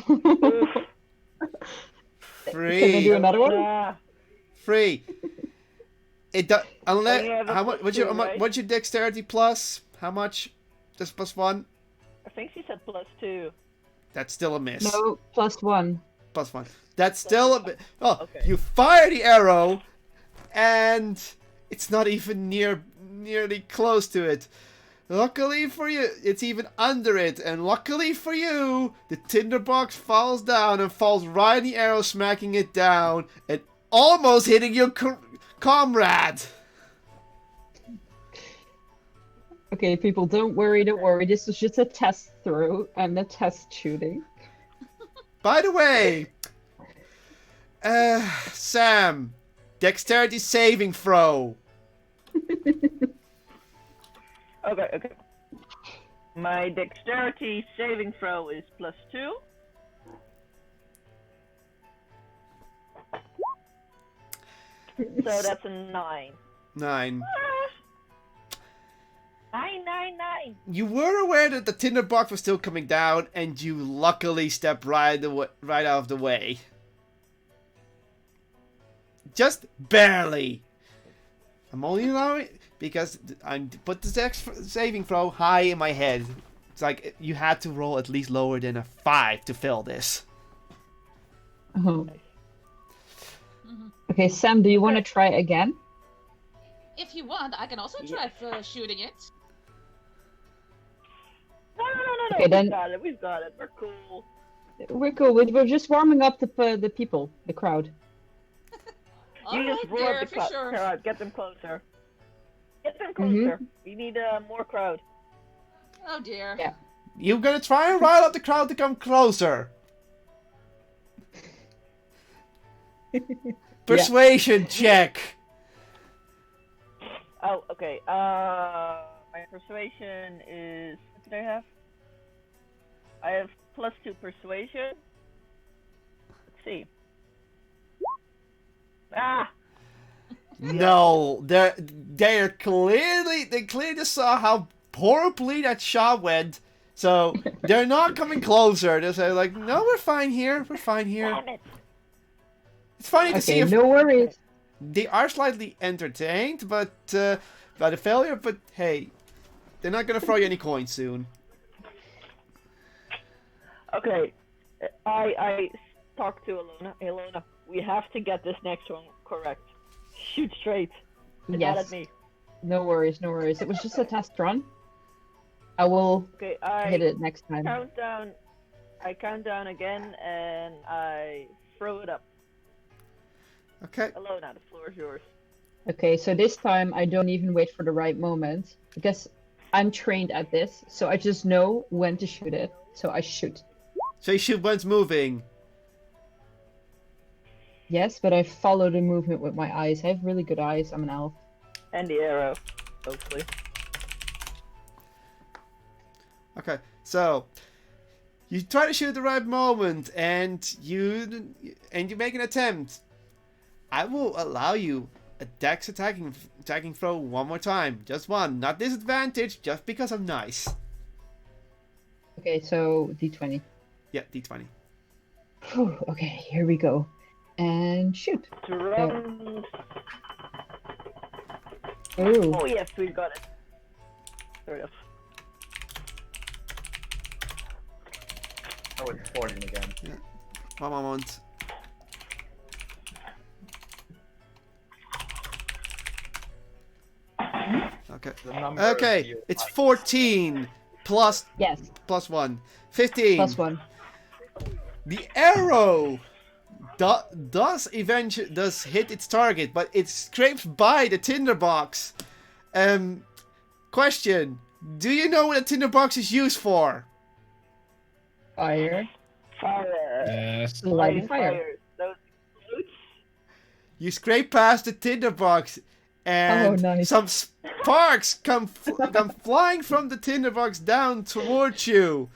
I do another one? Ah, 3. It does unless you have a how much? +2, right? What's your dexterity plus? How much? Just +1. I think she said +2. That's still a miss. No, +1. +1. That's still a bit. Oh, Okay. you fire the arrow, and it's not even nearly close to it. Luckily for you, it's even under it, and luckily for you, the tinderbox falls down and falls right in the arrow, smacking it down and almost hitting your comrade. Okay, people, don't worry. This was just a test throw and a test shooting. By the way, Sam, dexterity saving throw. Okay. My dexterity saving throw is +2. So that's a 9. 9. 9. You were aware that the tinderbox was still coming down, and you luckily stepped right out of the way. Just barely. I'm only allowing because I put the saving throw high in my head. It's like you had to roll at least lower than a 5 to fail this. Oh. Okay, Sam, do you want to try again? If you want, I can also try shooting it. No. Okay, then- We've got it. We're cool. We're cool. We're just warming up the people, the crowd. You Alright, just roar dear, the for sure. crowd. Get them closer. Get them Mm-hmm. closer. We need more crowd. Oh dear. Yeah. You're gonna try and rile up the crowd to come closer. Persuasion check. Oh, okay. My persuasion is. What did I have? I have +2 persuasion. Let's see. Ah! No, they clearly saw how horribly that shot went, So they're not coming closer. They're saying like, no, we're fine here. We're fine here. Damn it. It's funny to see Okay, if no worries. they are slightly entertained, but by the failure. But hey, they're not gonna throw you any coins soon. Okay, I talked to Alona. Hey, Alona, we have to get this next one correct. Shoot straight. Get mad at Yes. me. No worries, no worries. It was just a test run. I will Okay, hit I it next time. count down. I count down again, and I throw it up. Okay. Alona, the floor is yours. Okay, so this time I don't even wait for the right moment because I'm trained at this, so I just know when to shoot it. So I shoot. So you shoot when it's moving. Yes, but I follow the movement with my eyes. I have really good eyes. I'm an elf. And the arrow, hopefully. Okay. So you try to shoot at the right moment, and you make an attempt. I will allow you a dex attacking throw one more time. Just one, not disadvantage, just because I'm nice. Okay, so D20. Yeah, D20. Whew, okay, here we go. And shoot. Run. Ooh. Oh yes, we got it. Sort of. Oh, it's 14 again. One moment. Okay. The number Okay, you- it's 14 plus Yes, plus 1. 15. +1. The arrow does eventually hit its target, but it scrapes by the tinderbox. Question: do you know what a tinderbox is used for? Fire. Fire. Yes. Light a fire. Those floats. You scrape past the tinderbox, and Oh, nice. some sparks come flying from the tinderbox down towards you.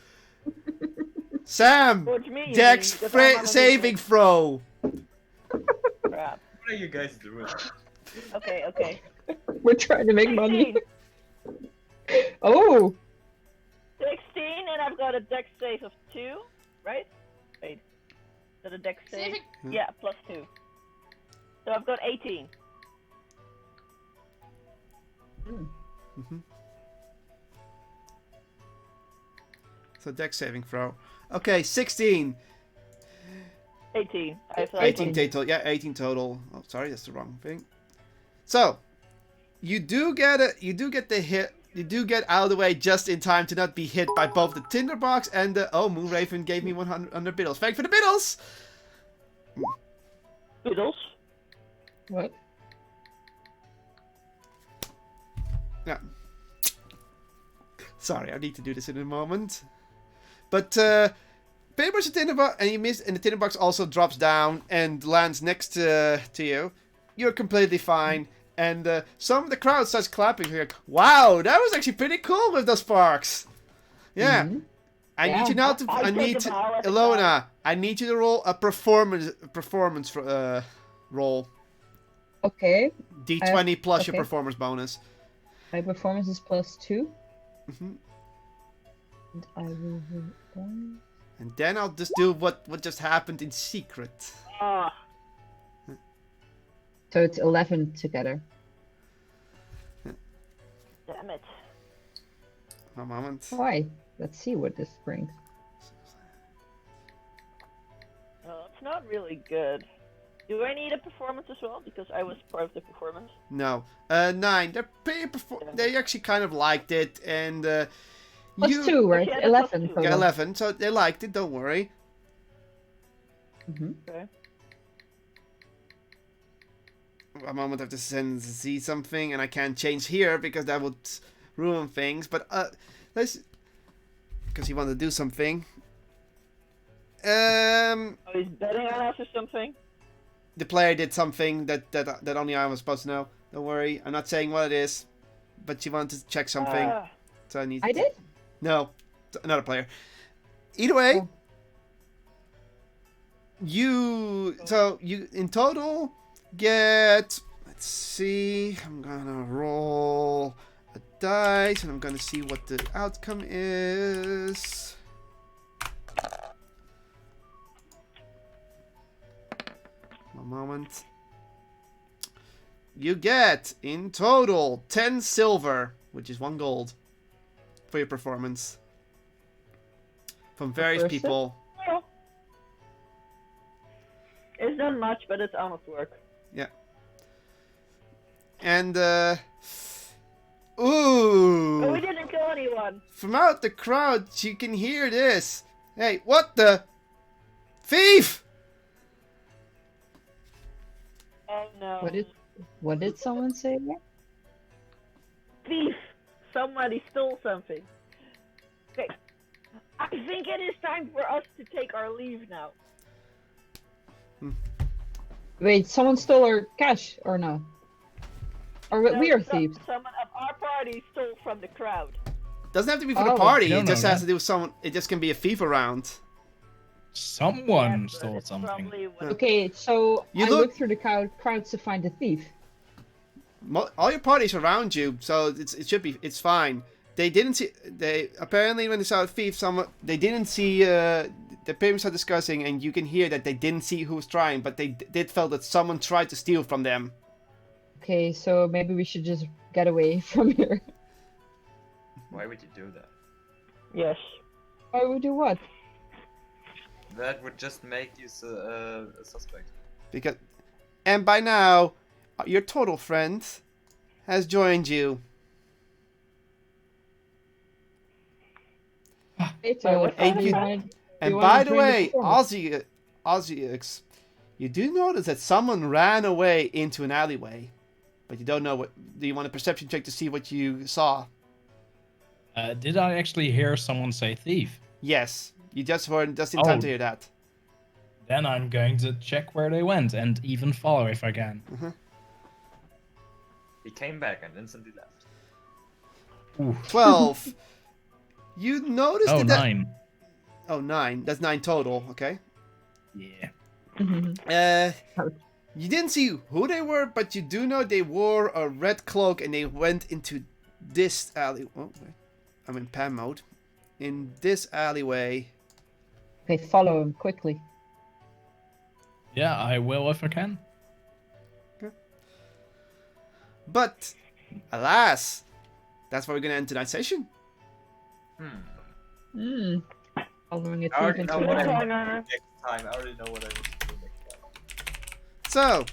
Sam, Towards me, you Dex mean, 'cause I'm on a saving throw. Crap. What are you guys doing? Okay, okay. We're trying to make money. 16. Oh, 16, and I've got a dex save of 2, right? Wait. Is that a dex save? Saving. Yeah, plus 2. So I've got 18. So Dex saving throw. Okay, 16. 18. I have 18 total. Yeah, 18 total. Oh, sorry, that's the wrong thing. So, you do get the hit. You do get out of the way just in time to not be hit by both the tinderbox and the... Oh, Moonraven gave me 100 biddles. Thank you for the biddles! Fiddles. what? Yeah. Sorry, I need to do this in a moment. But, pretty much the tinderbox... And you miss... And the tinderbox also drops down and lands next to you. You're completely fine. And some of the crowd starts clapping. You're like, wow, that was actually pretty cool with those sparks. Yeah. Mhm. I need Yeah. you now to... I I take need them to... all at the Ilona, I need you to roll a performance roll. Okay. D20 plus your okay. performance bonus. My performance is +2. hmm And I will roll one. And then I'll just do what just happened in secret. Ah, So it's 11 together. damn it. One moment. Why? Let's see what this brings. No, it's not really good. Do I need a performance as well? Because I was part of the performance. No. 9. They actually kind of liked it, and +2, right? Yeah, that's 11 +2. total. Yeah, 11, so they liked it, don't worry. Mhm. Okay. A moment I have to see something, and I can't change here because that would ruin things. But let's, because he wanted to do something. Oh, he's betting on us or something? The player did something that only I was supposed to know. Don't worry, I'm not saying what it is, but she wanted to check something, Ah, so I need. I did? No, another player. Either way, Oh. you in total get. Let's see. I'm gonna roll a dice, and I'm gonna see what the outcome is. One moment. You get, in total, 10 silver, which is 1 gold, for your performance. From various person? people. Well, it's not much, but it's honest work. And, But ooh! we didn't kill anyone. From out the crowd, you can hear this. Hey, what the? Thief! Oh no. What did someone say again? Thief! Somebody stole something. Okay. I think it is time for us to take our leave now. Wait, someone stole our cash or no? Or we are thieves. Someone of our party stole from the crowd. Doesn't have to be for the Oh. party. No, It just no, has no. to do with someone. It just can be a thief around. Someone Yes, but stole it's something. probably what- Okay, so You I look- looked through the crowds to find the thief. All your party's around you, so it's fine. They didn't see. They apparently when they saw a thief, they didn't see. The parents are discussing, and you can hear that they didn't see who was trying, but they did felt that someone tried to steal from them. Okay, so maybe we should just get away from here. Why would you do that? Yes. Why would we do what? That would just make you a suspect. Because, and by now, your total friend has joined you. Wait, what do kind you of- wanna- And you by wanna the join way, performance? Ozzyx, you do notice that someone ran away into an alleyway, but you don't know what. Do you want a perception check to see what you saw? Did I actually hear someone say thief? Yes, you just heard just in time Oh. to hear that. Then I'm going to check where they went and even follow if I can. He came back and instantly left. Ooh. 12. You noticed Oh, that. 9. Oh, 9. That's 9 total. Okay. Yeah. You didn't see who they were, but you do know they wore a red cloak and they went into this alley. Oh, wait. I'm in PAM mode. In this alleyway. Okay, follow him quickly. Yeah, I will if I can. But, alas, that's where we're gonna end tonight's session. Hmm. Following a I already thief know into what I a want hole. to do next time. I already know what I want to do next time. So,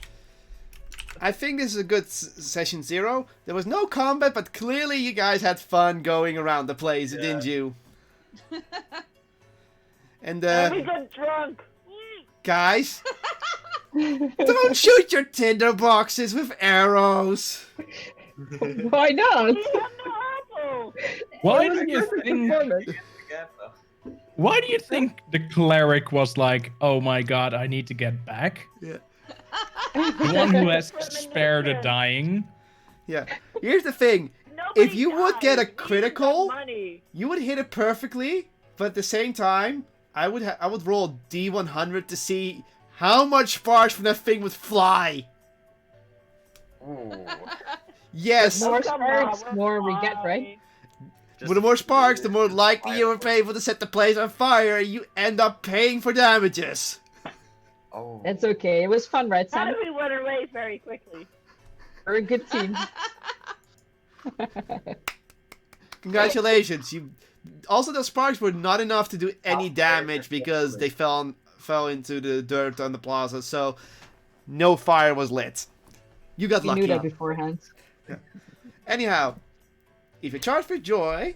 I think this is a good session 0. There was no combat, but clearly you guys had fun going around the place, Yeah. didn't you? And, And we got drunk. guys, don't shoot your tinder boxes with arrows. Why not? We have no apple. Why It was do you perfect think? performance. Again, though. Why do you think the cleric was like, "Oh my god, I need to get back"? Yeah. The one who has spared the dying. Yeah. Here's the thing. Nobody If you would get a died. We critical- got money. You would hit it perfectly, but at the same time, I would roll D100 to see how much sparks from that thing would fly. Ooh. Yes. More Come on, sparks, we're more we get, right? fine. Just With the more sparks, the more just likely fire you are for it. able to set the place on fire, and you end up paying for damages. Oh. That's okay. It was fun, right, How Sam? did we went away very quickly? We're a good team. Congratulations. You. Also, the sparks were not enough to do any damage because they fell into the dirt on the plaza, so no fire was lit. You got We lucky. knew that beforehand. Anyhow, if you charge for joy,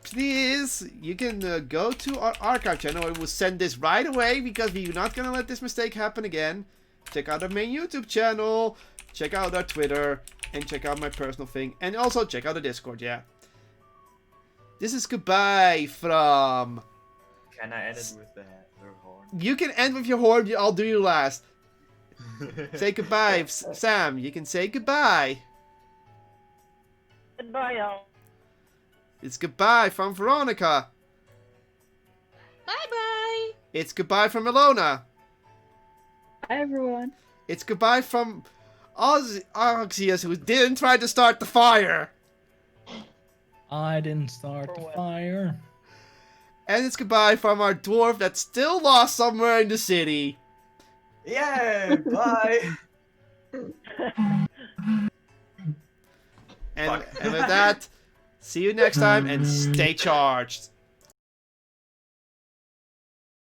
please, you can go to our archive channel. We will send this right away because we're not going to let this mistake happen again. Check out our main YouTube channel, check out our Twitter, and check out my personal thing. And also check out the Discord, yeah. This is goodbye from... Can I end it with the horn? You can end with your horn, I'll do your last. Say goodbye, Sam. You can say goodbye. Goodbye, y'all. It's goodbye from Veronica. Bye bye. It's goodbye from Ilona. Hi, everyone. It's goodbye from Oxius, who didn't try to start the fire. I didn't start the For what? fire. And it's goodbye from our dwarf that's still lost somewhere in the city. Yay! Bye. And, Fuck. and with that, see you next time and stay charged.